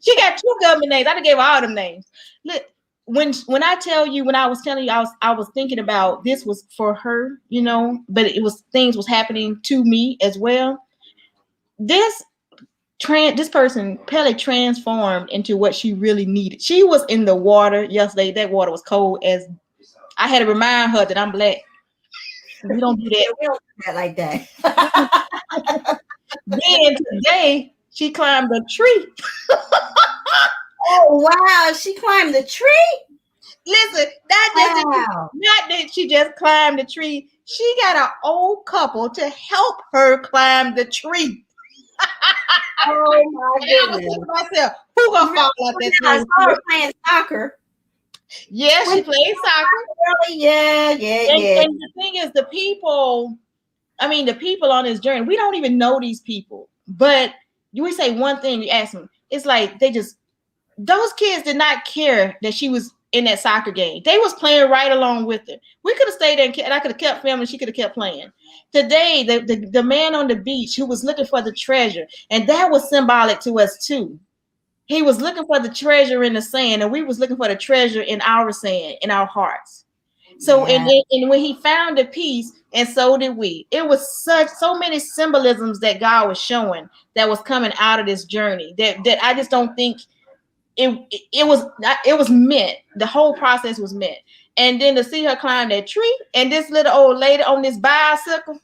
She got 2 government names. I gave her all them names. Look, when I tell you, when I was telling you, I was thinking about this was for her, but it was things was happening to me as well. This person, Pele, transformed into what she really needed. She was in the water yesterday. That water was cold as I had to remind her that I'm black. We don't do that.
We don't do that like that.
Then today she climbed a tree.
Oh wow, she climbed the tree.
Listen, not that she just climbed the tree. She got an old couple to help her climb the tree.
Oh my goodness!
I was thinking to myself, who gonna fall out that tree?
I saw her playing soccer.
Yeah, she played soccer.
Yeah.
And the thing is, the people on this journey, we don't even know these people. But we say one thing, you ask them, it's like those kids did not care that she was in that soccer game. They was playing right along with her. We could have stayed there and I could have kept filming. She could have kept playing. Today, the man on the beach who was looking for the treasure, and that was symbolic to us too. He was looking for the treasure in the sand, and we was looking for the treasure in our sand, in our hearts. So, and when he found the piece, and so did we. It was so many symbolisms that God was showing that was coming out of this journey that I just don't think it was meant. The whole process was meant. And then to see her climb that tree, and this little old lady on this bicycle,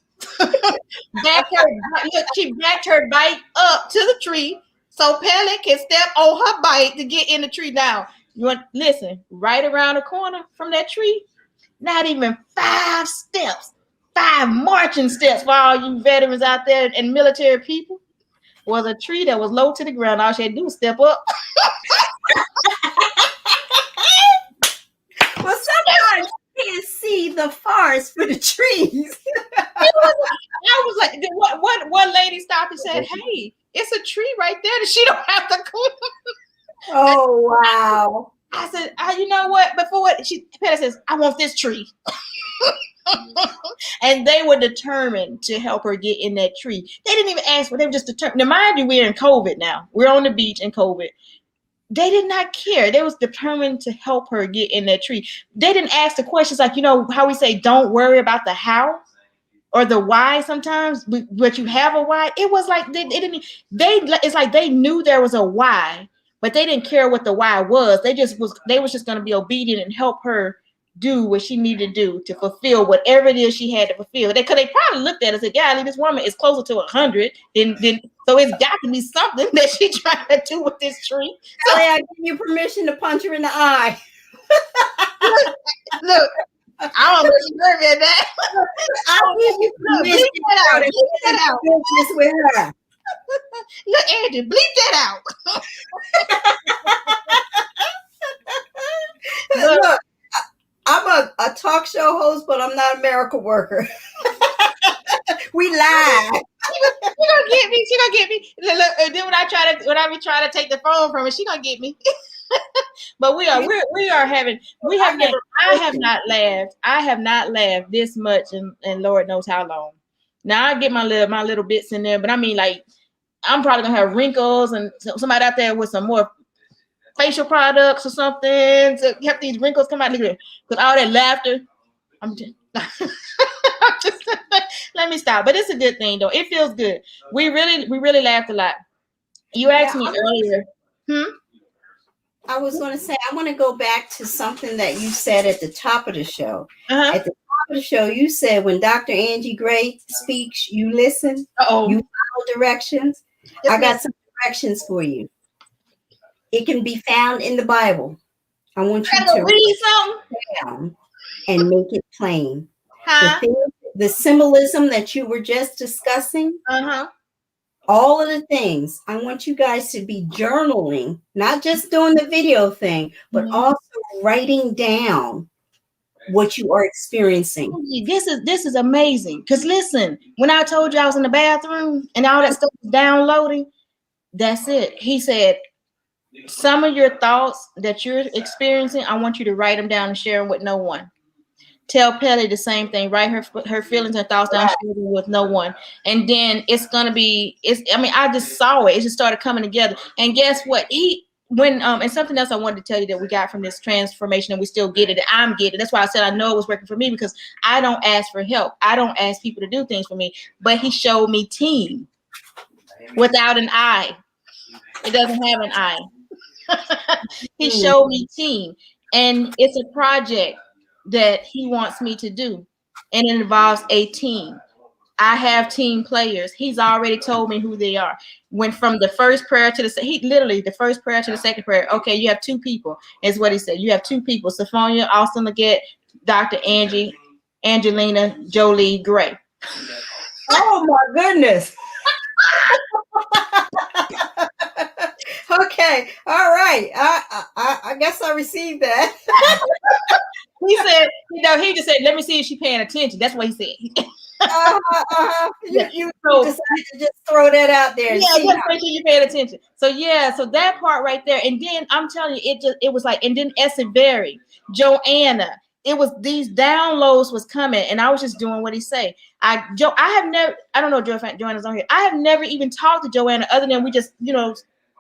she backed her bike up to the tree so Pele can step on her bike to get in the tree. Now, listen, right around the corner from that tree, not even 5 steps, 5 marching steps for all you veterans out there and military people, was a tree that was low to the ground. All she had to do was step up.
Well, sometimes you can't see the forest for the trees.
I was like, what lady stopped and said, hey, it's a tree right there that she don't have to come.
Oh, wow.
I said, you know what? Before what Pele says, I want this tree. And they were determined to help her get in that tree. They didn't even ask for it. They were just determined. Now, mind you, we're in COVID now. We're on the beach in COVID. They did not care. They was determined to help her get in that tree. They didn't ask the questions like, how we say, don't worry about the how or the why sometimes, but you have a why. It was like it's like they knew there was a why, but they didn't care what the why was. They was just going to be obedient and help her do what she needed to do to fulfill whatever it is she had to fulfill. They probably looked at us and said, "Yeah, this woman is closer to 100 than so it's got to be something that she's trying to do with this tree."
So I give you permission to punch her in the eye.
Look, I don't know at that.
I'll give you permission to get out business with her.
Look, Angie, bleep that out.
Look, I'm a talk show host, but I'm not a miracle worker. We lie.
She gonna get me. She gonna get me. Look, then when I be trying to take the phone from her, she gonna get me. But I have not laughed this much in Lord knows how long. Now I get my little bits in there, but I mean, like, I'm probably gonna have wrinkles and somebody out there with some more facial products or something to help these wrinkles come out. Look at it, because all that laughter. Let me stop. But it's a good thing though. It feels good. We really laughed a lot. You asked me earlier.
I was going to say, I want to go back to something that you said at the top of the show.
Uh-huh.
At the top of the show, you said when Dr. Angie Gray speaks, you listen, you follow directions. I got some directions for you. It can be found in the Bible. I want you to
read something
down and make it plain.
Huh?
The symbolism that you were just discussing, all of the things, I want you guys to be journaling, not just doing the video thing, but also writing down what you are experiencing.
This is amazing. Because listen, when I told you I was in the bathroom and all that stuff was downloading, that's it. He said, some of your thoughts that you're experiencing, I want you to write them down and share them with no one. Tell Pelly the same thing. Write her feelings and thoughts down, share them with no one. And then it's gonna be. I just saw it. It just started coming together. And guess what? And something else I wanted to tell you that we got from this transformation, and we still get it. I'm getting it. That's why I said I know it was working for me, because I don't ask for help. I don't ask people to do things for me. But he showed me team without an I. It doesn't have an I. He showed me team, and it's a project that he wants me to do, and it involves a team. I have team players. He's already told me who they are. Went from the first prayer to the first prayer to the second prayer. Okay, you have two people, is what he said. You have two people: Sophia, Austin Leggett, Dr. Angie, Angelina Jolie Gray.
Oh my goodness. Okay, all right. I guess I received that.
He said, he just said, let me see if she's paying attention. That's what he said.
You decided to just throw that out there.
Yeah, just make sure you paying attention. So so that part right there. And then I'm telling you, it was like, and then Essaveri, Joanna, it was these downloads was coming, and I was just doing what he say. I don't know if Joanna's on here. I have never even talked to Joanna other than we just,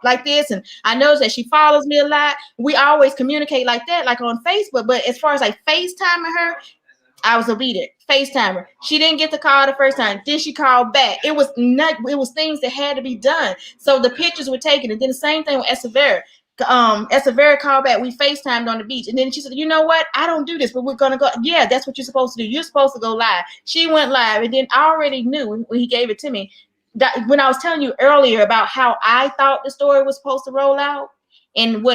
like this, and I know that she follows me a lot. We always communicate like that, like on Facebook. But as far as like FaceTiming her, I was obedient. FaceTime her. She didn't get the call the first time. Then she called back. It was things that had to be done. So the pictures were taken, and then the same thing with Essaveri. Essaveri called back. We FaceTimed on the beach, and then she said, "You know what? I don't do this, but we're gonna go." Yeah, that's what you're supposed to do. You're supposed to go live. She went live, and then I already knew when he gave it to me. When I was telling you earlier about how I thought the story was supposed to roll out and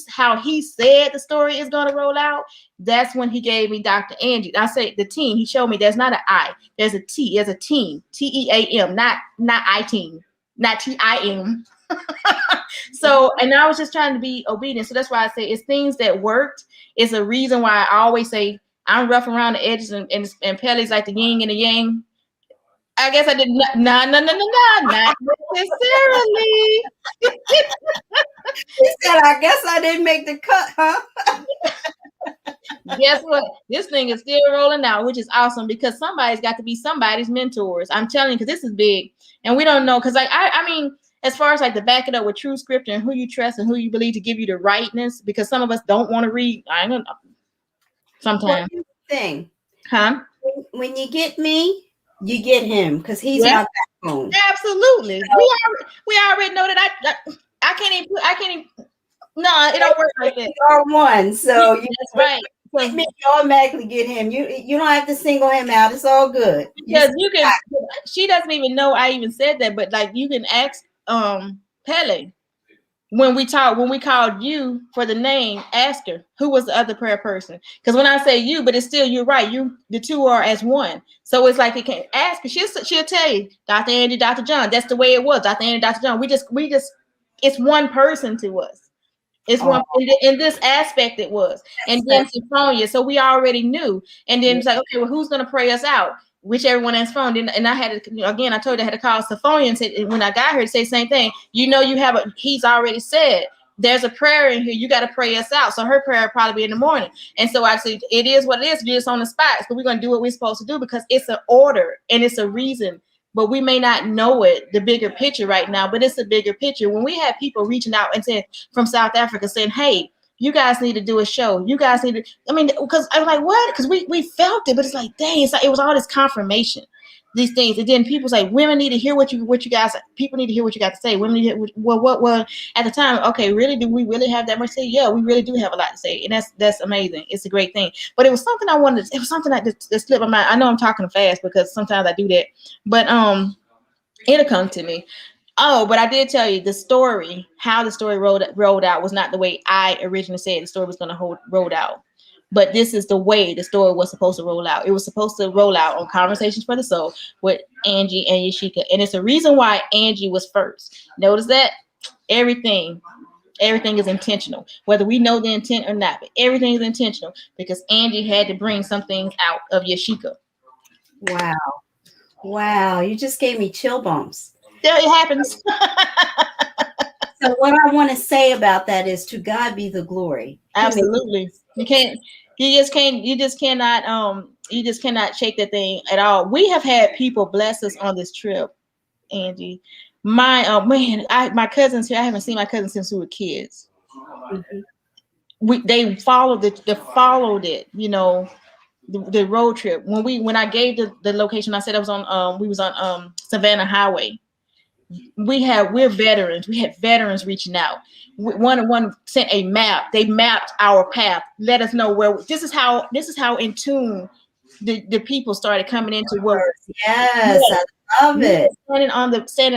how he said the story is going to roll out, that's when he gave me Dr. Angie. I say the team. He showed me there's not an I, there's a T. There's a team, TEAM, not I team, not TIM. So, and I was just trying to be obedient. So that's why I say it's things that worked. It's a reason why I always say I'm rough around the edges, and Pelly's like the yin and the yang. I guess I did not necessarily.
He said, I guess I didn't make the cut, huh?
Guess what? This thing is still rolling out, which is awesome, because somebody's got to be somebody's mentors. I'm telling you, because this is big, and we don't know. Because I mean, as far as like to back it up with true scripture and who you trust and who you believe to give you the rightness, because some of us don't want to read. I ain't gonna. Sometimes.
Well, thing,
huh?
When you get me, you get him, because he's my backbone.
Absolutely. So, we already know that I can't even. No, it don't work like that.
You are one, so
that's right.
You automatically get him. You don't have to single him out. It's all good.
Because you can. She doesn't even know I even said that, but like you can ask Pele when we called you for the name. Ask her who was the other prayer person. Because when I say you, but it's still you're right. The two are as one. So it's like you can ask her. She'll tell you, Dr. Andy, Dr. John. That's the way it was. Dr. Andy, Dr. John. We just. It's one person to us. It's one in this aspect it was. And then Sophia, so we already knew. And then it's like, okay, well, who's gonna pray us out? Whichever one has phone. And I had to, again, I told you I had to call Sophia and say, when I got her to say the same thing, you he's already said there's a prayer in here, you got to pray us out. So her prayer will probably be in the morning. And so I said, it is what it is, you're just on the spot. So we're gonna do what we're supposed to do, because it's an order and it's a reason. But we may not know it, the bigger picture right now, but it's a bigger picture. When we have people reaching out and saying from South Africa saying, hey, you guys need to do a show. You guys need to, because I'm like, what? Because we felt it, but it's like, dang, it was all this confirmation. these things. And then people say women need to hear what you guys, people need to hear what you got to say. Women need to hear what at the time, okay, really, do we really have that much to say? Yeah, we really do have a lot to say. And that's amazing. It's a great thing. But it was something it was something that slipped my mind. I know I'm talking fast because sometimes I do that. But it'll come to me. Oh, but I did tell you the story, how the story rolled out was not the way I originally said the story was going to roll out. But this is the way the story was supposed to roll out. It was supposed to roll out on Conversations for the Soul with Angie and Yashica. And it's a reason why Angie was first. Notice that everything is intentional, whether we know the intent or not, but everything is intentional because Angie had to bring some things out of Yashica.
Wow. Wow. You just gave me chill bumps.
There it happens.
So what I want to say about that is to God be the glory.
Absolutely. You just cannot shake that thing at all. We have had people bless us on this trip, Angie. My my cousins here, I haven't seen my cousins since we were kids. Mm-hmm. They followed it, the road trip. When I gave the location, I said I was on we was on Savannah Highway. We're veterans. We had veterans reaching out. One sent a map. They mapped our path. Let us know where. This is how in tune the people started coming into work.
Yes, I love it.
Standing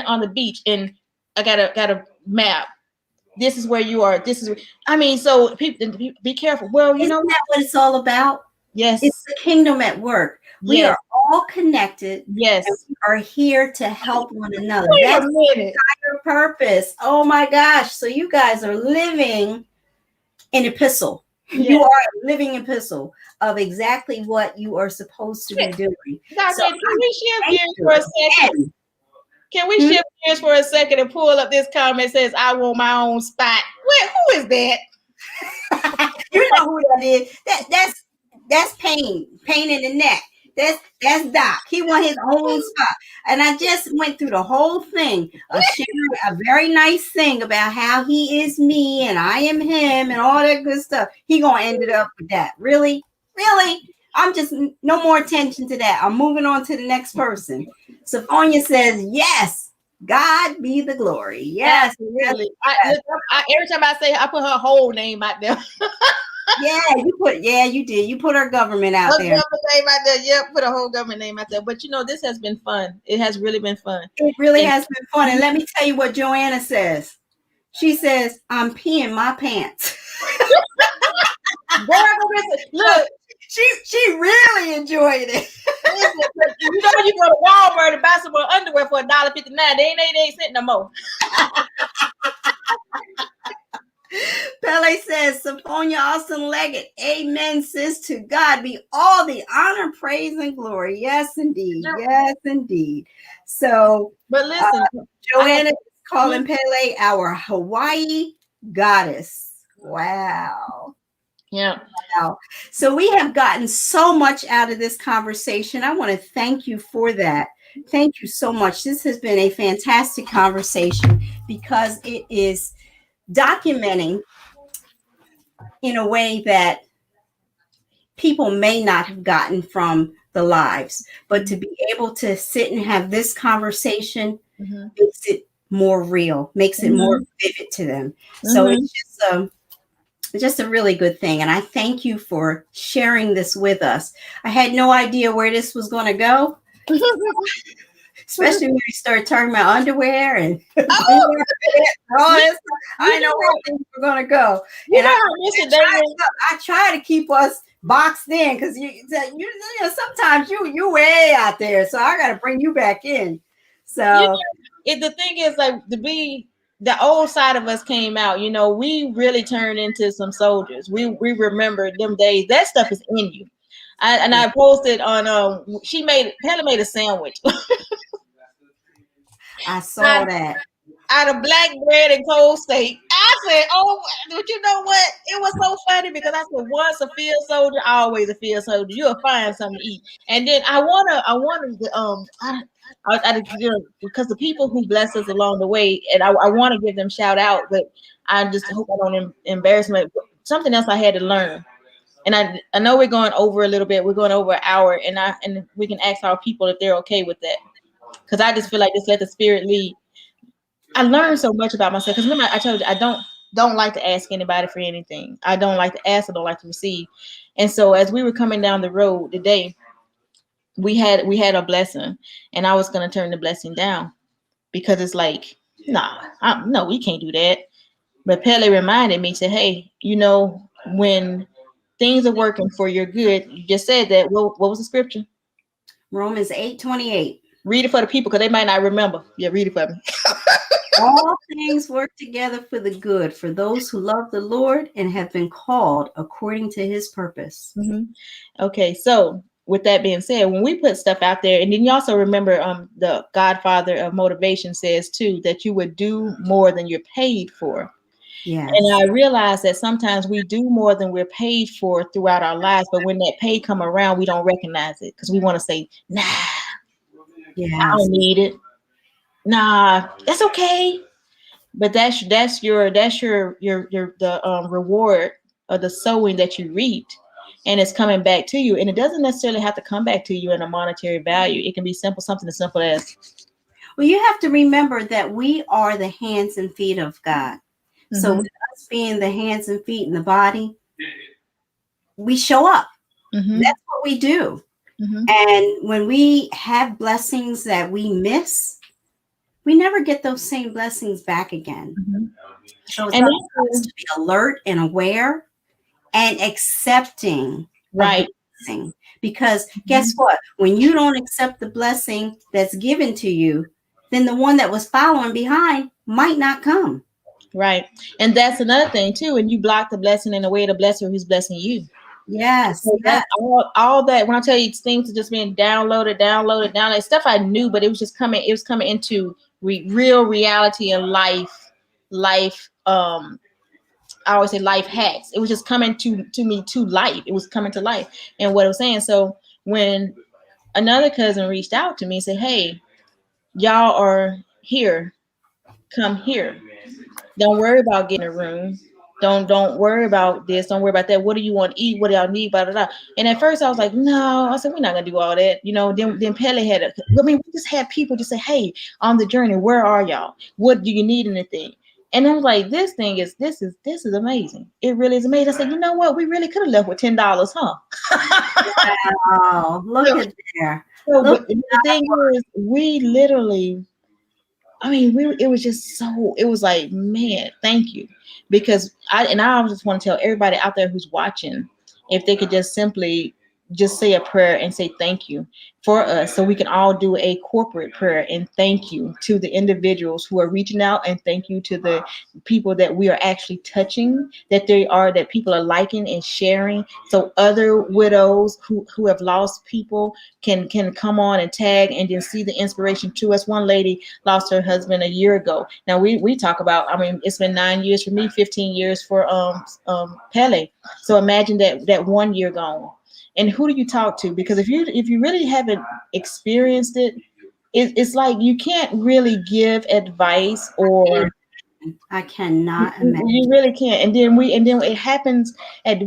on the beach, and I got a map. This is where you are. So people be careful. Well,
Isn't that what it's all about?
Yes,
it's the kingdom at work. We are all connected.
Yes,
and we are here to help one another. That's the entire purpose. Oh my gosh! So you guys are living an epistle. Yes. You are a living epistle of exactly what you are supposed to be doing.
So can we shift gears for a second? Can we shift gears for a second and pull up this comment that says, "I want my own spot"? Who is that?
You know who that is? That's Pain in the neck. That's Doc. He want his own spot. And I just went through the whole thing of sharing a very nice thing about how he is me and I am him and all that good stuff. He gonna end it up with that. Really? I'm just no more attention to that. I'm moving on to the next person. Sophia says, yes, God be the glory. Yes.
Really. Every time I say, I put her whole name out there.
You did. You put our government out there.
Government name out there. Yeah, put a whole government name out there. But this has been fun. It has really been fun.
It really has been fun. And let me tell you what Joanna says. She says, I'm peeing my pants.
Look,
she really enjoyed it.
You go to Walmart and buy some more underwear for $1.59. They ain't sitting no more.
Pele says, Sophia Austin Leggett, amen, sis, to God be all the honor, praise, and glory. Yes, indeed. Yes, indeed. So,
but listen,
Joanna is calling Pele our Hawaii goddess. Wow.
Yeah.
Wow. So we have gotten so much out of this conversation. I want to thank you for that. Thank you so much. This has been a fantastic conversation because it is documenting in a way that people may not have gotten from the lives, but to be able to sit and have this conversation makes it more real, makes it more vivid to them. So it's just a really good thing. And I thank you for sharing this with us. I had no idea where this was going to go. Especially when we started talking about underwear and all this. I know where things were going to go. And I try to keep us boxed in because you sometimes you way out there. So I got to bring you back in. So
the thing is, like, the old side of us came out. We really turned into some soldiers. We remember them days. That stuff is in you. I posted on Pele made a sandwich.
I saw that.
Out of black bread and cold steak. I said, but you know what? It was so funny because I said, once a field soldier, always a field soldier. You'll find something to eat. And then I wanted because the people who bless us along the way, and I want to give them shout out, but I just hope I don't embarrass them. Something else I had to learn. And I know we're going over a little bit. We're going over an hour, and we can ask our people if they're okay with that. Because I just feel like just let the spirit lead. I learned so much about myself. Because remember, I told you I don't like to ask anybody for anything. I don't like to ask. I don't like to receive. And so as we were coming down the road today, we had a blessing, and I was gonna turn the blessing down because it's like, no, we can't do that. But Pele reminded me, said, hey, when things are working for your good, you just said that. What was the scripture?
Romans 8:28.
Read it for the people because they might not remember. Yeah, read it for me.
All things work together for the good for those who love the Lord and have been called according to his purpose.
Mm-hmm. Okay, so with that being said, when we put stuff out there, and then you also remember the Godfather of motivation says too that you would do more than you're paid for.
Yes.
And I realize that sometimes we do more than we're paid for throughout our lives, but when that pay come around, we don't recognize it because we want to say, nah,
Yes.
I don't need it. Nah, that's okay. But that's your the reward of the sowing that you reaped, and it's coming back to you. And it doesn't necessarily have to come back to you in a monetary value. It can be something as simple as.
Well, you have to remember that we are the hands and feet of God. Mm-hmm. So with us being the hands and feet in the body, we show up. Mm-hmm. That's what we do. Mm-hmm. And when we have blessings that we miss, we never get those same blessings back again. Mm-hmm. So it's up to us to be alert and aware and accepting.
Right.
Blessing. Because guess what? When you don't accept the blessing that's given to you, then the one that was following behind might not come.
Right. And that's another thing too. And you block the blessing in a way the blesser who's blessing you.
Yes.
So that's all that. When I tell you things are just being downloaded, stuff I knew, but it was just coming. It was coming into real reality and life. I always say life hacks. It was just coming to me to life. It was coming to life. And what I was saying. So when another cousin reached out to me and said, "Hey, y'all are here. Come here. Don't worry about getting a room. Don't worry about this. Don't worry about that. What do you want to eat? What do y'all need? Blah, blah, blah." And at first I was like, no. I said, we're not gonna do all that. Then Pele we just had people just say, hey, on the journey, where are y'all? What do you need? Anything? And I was like, this is amazing. It really is amazing. I said, you know what? We really could have left with $10, huh?
Wow, look at there.
So, but the thing is, we literally, it was just so, it was like, man, thank you. Because I just want to tell everybody out there who's watching, if they could just simply just say a prayer and say thank you for us, so we can all do a corporate prayer and thank you to the individuals who are reaching out, and thank you to the people that we are actually touching, that people are liking and sharing, so other widows who have lost people can come on and tag and then see the inspiration to us. One lady lost her husband a year ago. Now we talk about, it's been 9 years for me, 15 years for Pele. So imagine that 1 year gone. And who do you talk to? Because if you really haven't experienced it, it's like you can't really give advice, or
I cannot imagine.
You really can't. And then it happens at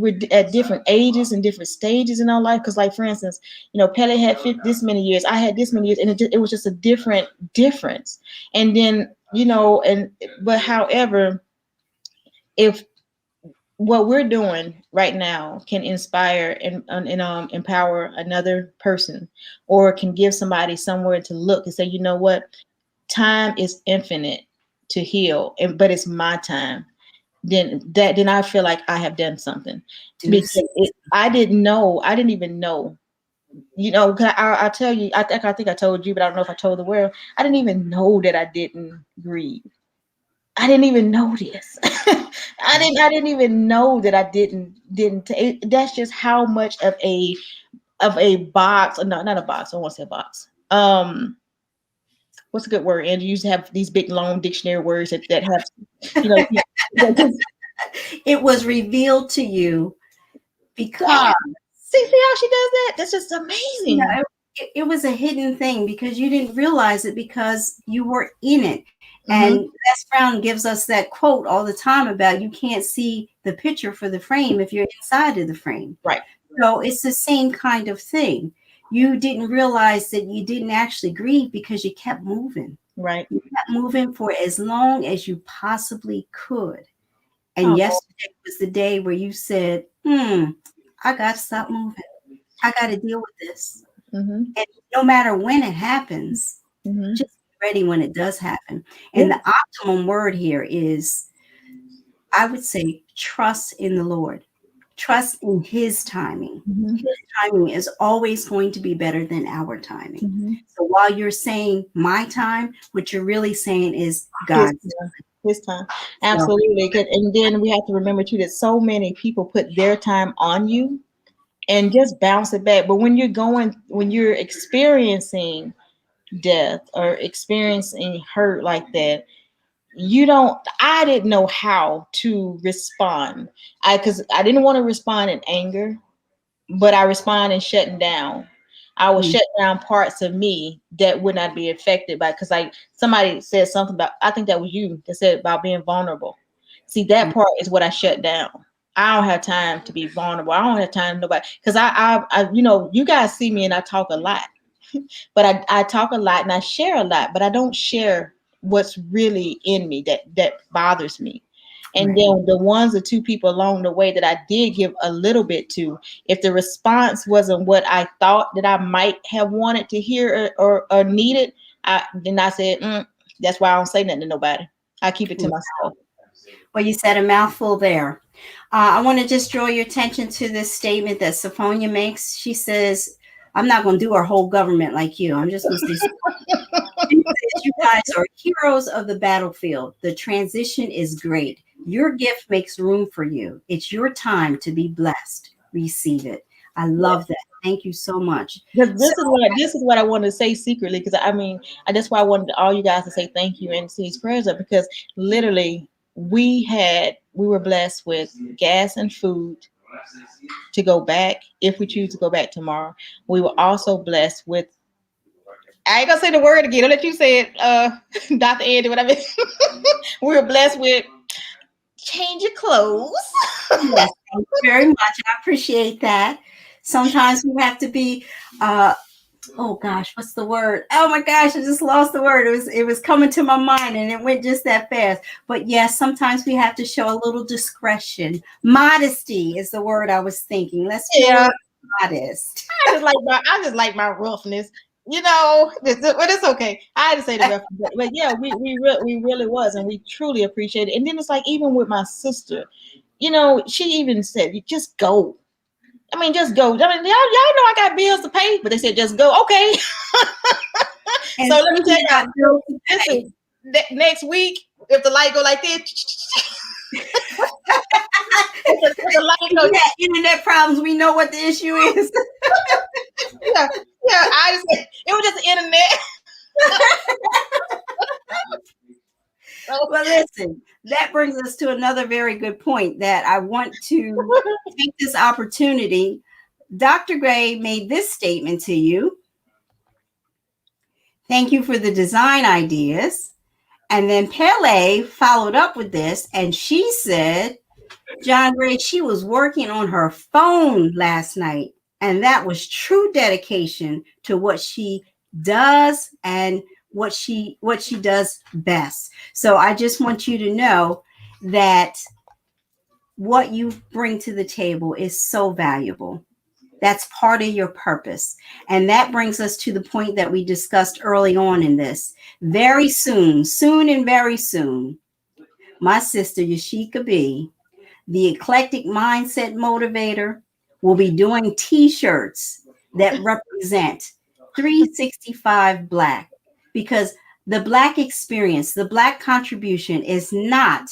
different ages and different stages in our life. Because, like, for instance, Pele had this many years, I had this many years, and it was just a different difference. And then but however, if what we're doing right now can inspire and empower another person, or can give somebody somewhere to look and say, you know what, time is infinite to heal, but it's my time. Then I feel like I have done something, because I didn't even know. I'll tell you. I think I told you, but I don't know if I told the world. I didn't even know that I didn't grieve. I didn't even know this. I didn't even know that I didn't. That's just how much of a box. No, not a box. I don't want to say a box. What's a good word? Angie, you used to have these big long dictionary words that have.
It was revealed to you because.
See how she does that? That's just amazing.
It was a hidden thing because you didn't realize it because you were in it. And Les Brown gives us that quote all the time about you can't see the picture for the frame if you're inside of the frame.
Right.
So it's the same kind of thing. You didn't realize that you didn't actually grieve because you kept moving.
Right.
You kept moving for as long as you possibly could. And yesterday was the day where you said, I got to stop moving. I got to deal with this. And no matter when it happens, just be ready when it does happen. And the optimum word here is, I would say, trust in the Lord. Trust in his timing. His timing is always going to be better than our timing. So while you're saying my time, what you're really saying is God's time.
His time. Absolutely. And then we have to remember too that so many people put their time on you and just bounce it back. But when you're experiencing death or experiencing hurt like that, I didn't know how to respond. Because I didn't want to respond in anger, but I respond in shutting down. I will shut down parts of me that would not be affected by, because somebody said something about, I think that was you that said about being vulnerable. See, that part is what I shut down. I don't have time to be vulnerable. I don't have time to nobody, because I you guys see me and I talk a lot, but I talk a lot and I share a lot, but I don't share what's really in me that bothers me. And then the ones or two people along the way that I did give a little bit to, if the response wasn't what I thought that I might have wanted to hear or needed, then I said, that's why I don't say nothing to nobody. I keep it to myself.
Well, you said a mouthful there. I want to just draw your attention to this statement that Sophia makes. She says, I'm not going to do our whole government like you. I'm just going to say, you guys are heroes of the battlefield. The transition is great. Your gift makes room for you. It's your time to be blessed. Receive it. I love that. Thank you so much.
This is what I wanted to say secretly, because that's why I wanted all you guys to say thank you and send prayers up, because literally we were blessed with gas and food to go back if we choose to go back tomorrow. We were also blessed with, I ain't gonna say the word again. I'll let you say it, Dr. Angie, what I mean. We were blessed with change your clothes.
Yes, thank you very much. I appreciate that. Sometimes we have to be oh gosh, what's the word? Oh my gosh, I just lost the word. It was coming to my mind and it went just that fast. But yes, sometimes we have to show a little discretion. Modesty is the word I was thinking. Let's be modest.
I just like my roughness. But it's okay. I had to say the roughness, but yeah, we really was, and we truly appreciate it. And then it's like, even with my sister, she even said, just go. I mean, just go. I mean, y'all know I got bills to pay, but they said just go. Okay. So let me tell you, next week, if the light go like this,
internet problems, we know what the issue is.
yeah. It was just the internet.
Well, listen, that brings us to another very good point that I want to take this opportunity. Dr. Gray made this statement to you. Thank you for the design ideas. And then Pele followed up with this, and she said, John Gray, she was working on her phone last night, and that was true dedication to what she does and what she does best. So I just want you to know that what you bring to the table is so valuable. That's part of your purpose. And that brings us to the point that we discussed early on in this. Very soon, my sister Yashica B, the Eclectic Mindset Motivator, will be doing t-shirts that represent 365 Black, because the Black experience, the Black contribution is not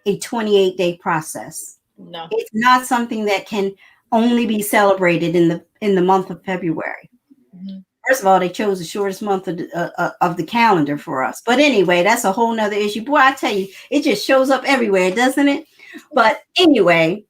a 28-day process.
No,
it's not something that can only be celebrated in the month of February. Mm-hmm. First of all, they chose the shortest month of the calendar for us. But anyway, that's a whole nother issue. Boy, I tell you, it just shows up everywhere, doesn't it? But anyway,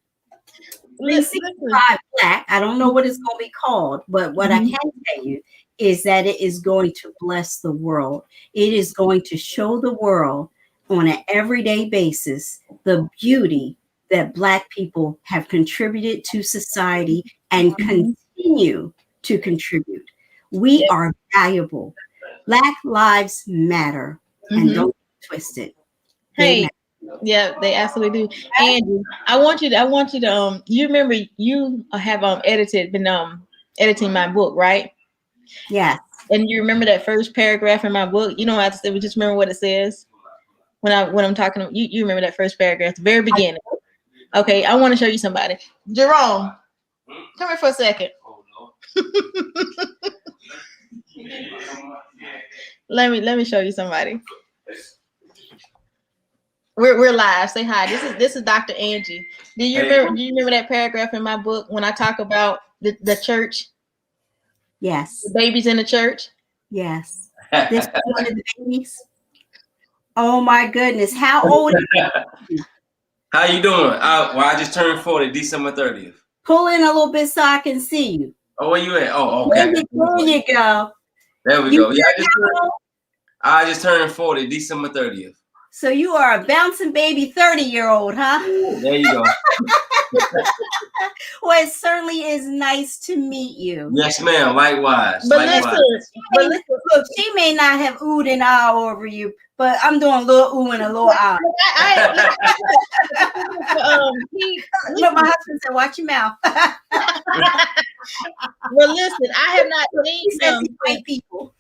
365 Black, I don't know what it's going to be called, but what I can tell you is that it is going to bless the world. It is going to show the world on an everyday basis the beauty that Black people have contributed to society and continue to contribute. We are valuable. Black lives matter, and don't get twisted.
Hey, yeah, they absolutely do. Angie, I want you to you remember you have been editing my book, right?
Yeah.
And you remember that first paragraph in my book? You don't have to say, but just remember what it says when I'm talking. You remember that first paragraph, the very beginning. Okay, I want to show you somebody. Jerome, come here for a second. Let me show you somebody. We're live. Say hi. This is Dr. Angie. Do you remember that paragraph in my book when I talk about the church?
Yes.
The babies in the church?
Yes. This is one of the babies. Oh my goodness. How old are you?
How you doing? I just turned 40, December 30th.
Pull in a little bit so I can see you.
Oh, where you at? Oh, okay.
There you go.
There we go. Yeah, I just turned 40, December 30th.
So you are a bouncing baby 30-year-old, huh?
There you go.
Well, it certainly is nice to meet you.
Yes, ma'am. Likewise.
But listen,
look, she may not have oohed and ah over you, but I'm doing a little ooh and a little ah. Look, my husband said, "Watch your mouth."
Well, listen, I have not seen
white people.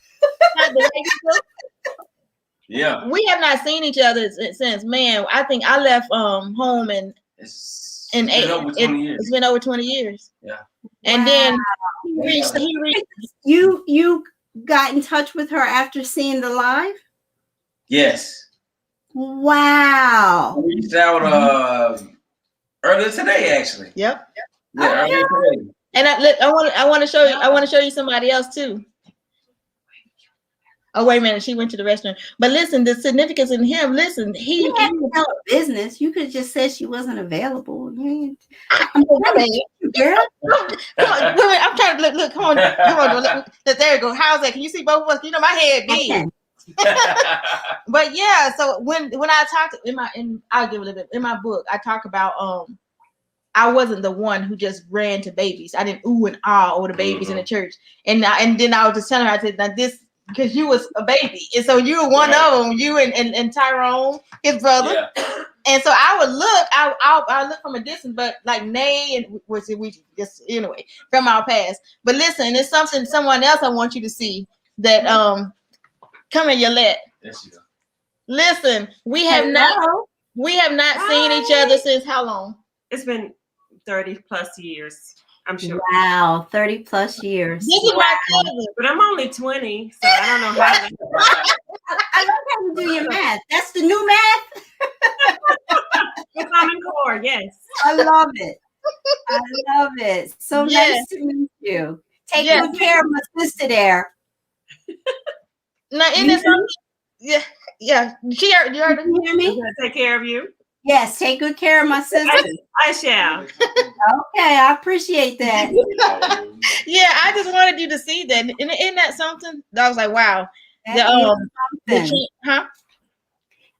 Yeah.
We have not seen each other since, man. I think I left home it's been over 20 years.
Yeah.
And then
you got in touch with her after seeing the live? Yes. Wow.
We reached out earlier today, actually.
Yep.
Yeah, earlier today.
And I want to show you somebody else too. Oh, wait a minute. She went to the restaurant. But listen, the significance in him, listen, he
had to tell a business. You could just say she wasn't available.
Girl. Come on, I'm trying to look. Come on. There you go. How's that? Can you see both of us? You know, my head big. But yeah, so when I talked I'll give a little bit in my book, I talk about I wasn't the one who just ran to babies. I didn't ooh and ah over the babies in the church. And then I was just telling her, I said, now this, because you was a baby. And so you were one of them, you and Tyrone, his brother. Yeah. And so I would look, I look from a distance, but like Nay and we just anyway from our past. But listen, it's someone else I want you to see that come in, Yolette.
Yes, you go.
Listen, we have not seen each other since how long?
It's been 30 plus years. I'm sure.
Wow, 30 plus years.
This is my cousin.
But I'm only 20, so I don't know how.
I love how you do your math. That's the new math.
It's on the core, yes.
I love it. I love it. So nice to meet you. Take good care of my sister there.
Now, in this, yeah. You heard
hear me?
Take care of you.
Yes, take good care of my sister.
I shall.
Okay, I appreciate that.
Yeah, I just wanted you to see that. Isn't that something? I was like, wow.
Something.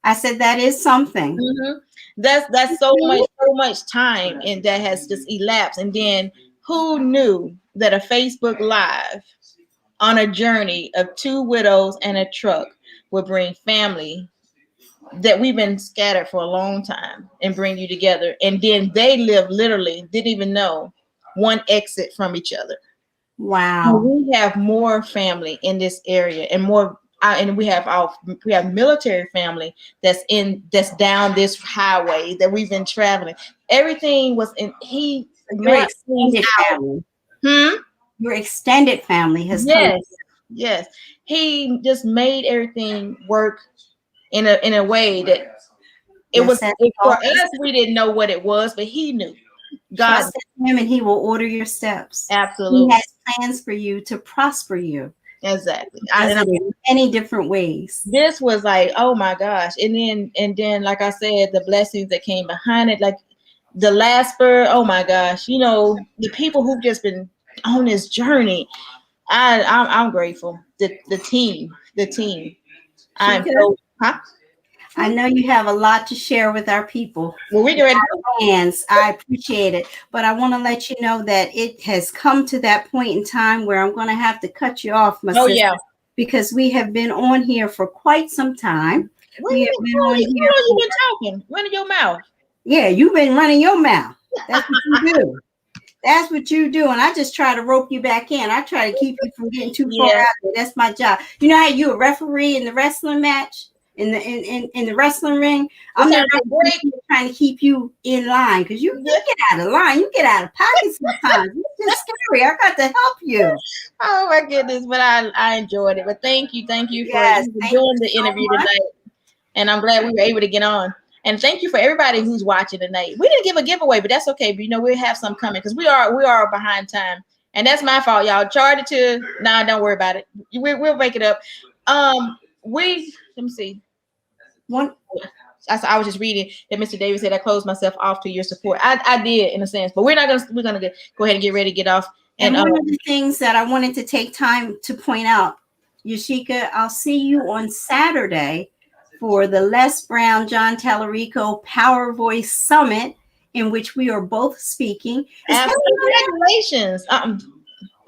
I said that is something.
Mm-hmm. That's so much time, and that has just elapsed. And then who knew that a Facebook Live on a journey of two widows and a truck would bring family that we've been scattered for a long time and bring you together. And then they literally didn't even know one exit from each other.
Wow.
We have more family in this area and more, and we have military family that's down this highway that we've been traveling. Everything was in,
your extended family. Your extended family has come.
Yes. He just made everything work in a way that it was for us. We didn't know what it was, but he knew. God,
trust him, and he will order your steps.
Absolutely,
he has plans for you to prosper you.
Exactly,
in many different ways.
This was like, oh my gosh, and then, like I said, the blessings that came behind it, like the last spur. Oh my gosh, the people who've just been on this journey. I'm grateful. The team. I'm so. Huh?
I know you have a lot to share with our people.
Well, we're ready.
Fans, I appreciate it, but I want to let you know that it has come to that point in time where I'm going to have to cut you off, my sister,
Yeah,
because we have been on here for quite some time. We have been on here.
You've been talking, running your mouth.
Yeah, you've been running your mouth. That's what you do. That's what you do. And I just try to rope you back in. I try to keep you from getting too far out there. That's my job. You know how you a referee in the wrestling match? In the wrestling ring? I'm not trying to keep you in line because you get out of line. You get out of pocket sometimes. It's just scary. I got to help you.
Oh my goodness, but I enjoyed it. But thank you for doing the interview tonight. And I'm glad we were able to get on. And thank you for everybody who's watching tonight. We didn't give a giveaway, but that's okay. But we'll have some coming because we are behind time, and that's my fault, y'all. Charge it to don't worry about it. We'll make it up. Let me see. I was just reading that Mr. Davis said I closed myself off to your support. I did in a sense, but we're gonna go ahead and get ready to get off.
And one of the things that I wanted to take time to point out, Yashica, I'll see you on Saturday for the Les Brown John Tallarico Power Voice Summit, in which we are both speaking.
Congratulations.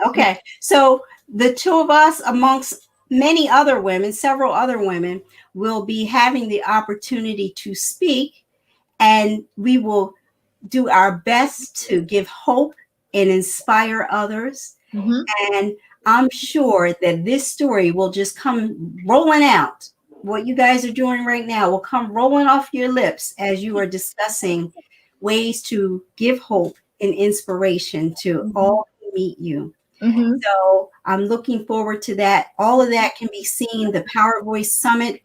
Okay, so the two of us, amongst many other women, several other women, will be having the opportunity to speak, and we will do our best to give hope and inspire others. Mm-hmm. And I'm sure that this story will just come rolling out. What you guys are doing right now will come rolling off your lips as you are discussing ways to give hope and inspiration to all who meet you. Mm-hmm. So I'm looking forward to that. All of that can be seen, the Power Voice Summit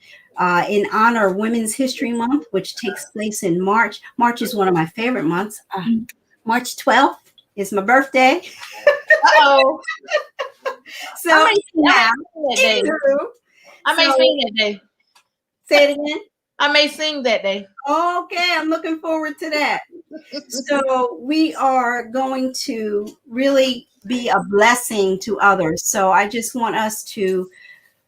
in honor of Women's History Month, which takes place in March. March is one of my favorite months. March 12th is my birthday.
Uh-oh.
So
I may sing that day.
Say it again.
I may sing that day.
Okay, I'm looking forward to that. So we are going to really be a blessing to others. So I just want us to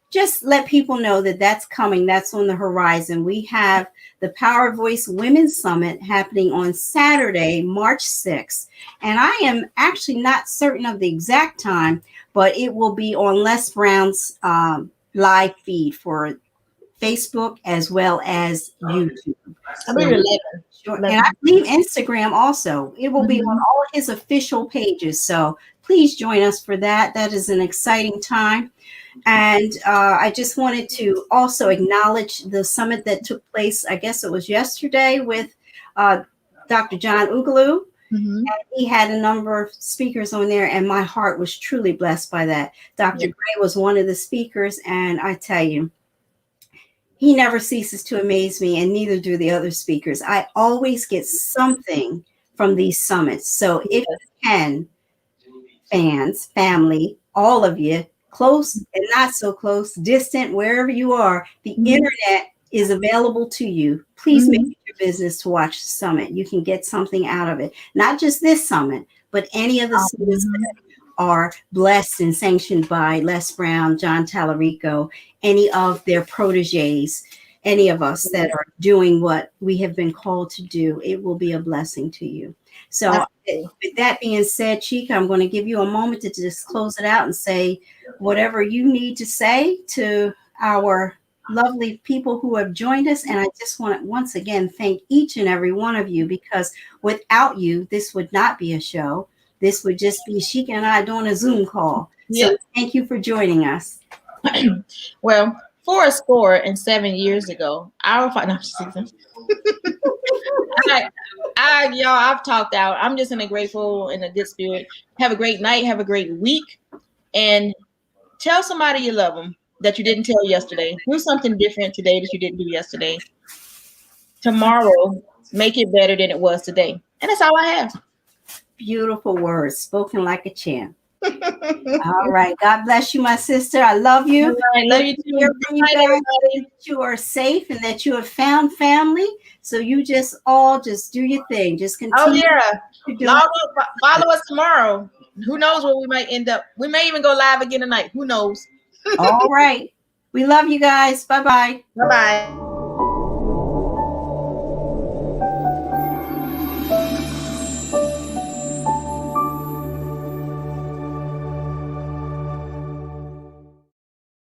just let people know that that's coming. That's on the horizon. We have the Power Voice Women's Summit happening on Saturday, March 6th. And I am actually not certain of the exact time, but it will be on Les Brown's live feed for Facebook as well as YouTube. Sure. And I believe Instagram also. It will be on all his official pages. So please join us for that. That is an exciting time. And I just wanted to also acknowledge the summit that took place, I guess it was yesterday, with Dr. John Ugaloo. Mm-hmm. And he had a number of speakers on there, and my heart was truly blessed by that. Dr. Gray was one of the speakers, and I tell you, he never ceases to amaze me, and neither do the other speakers. I always get something from these summits. So if you can, fans, family, all of you, close and not so close, distant, wherever you are, the internet is available to you. Please make it your business to watch the summit. You can get something out of it. Not just this summit, but any of the summits that are blessed and sanctioned by Les Brown, John Tallarico, any of their proteges, any of us that are doing what we have been called to do. It will be a blessing to you. So with that being said, Chica, I'm going to give you a moment to just close it out and say whatever you need to say to our lovely people who have joined us. And I just want to once again thank each and every one of you, because without you, this would not be a show. This would just be Yashica and I doing a Zoom call. So thank you for joining us.
Well, 47 years ago, I've talked out. I'm just in a grateful and a good spirit. Have a great night. Have a great week. And tell somebody you love them that you didn't tell yesterday. Do something different today that you didn't do yesterday. Tomorrow, make it better than it was today. And that's all I have.
Beautiful words, spoken like a champ. All right. God bless you, my sister. I love you.
I love you too.
You guys, that you are safe and that you have found family. So you just do your thing. Just continue.
Oh, yeah. Follow us tomorrow. who knows where we might end up. We may even go live again tonight. Who knows?
All right. We love you guys. Bye-bye.
Bye-bye.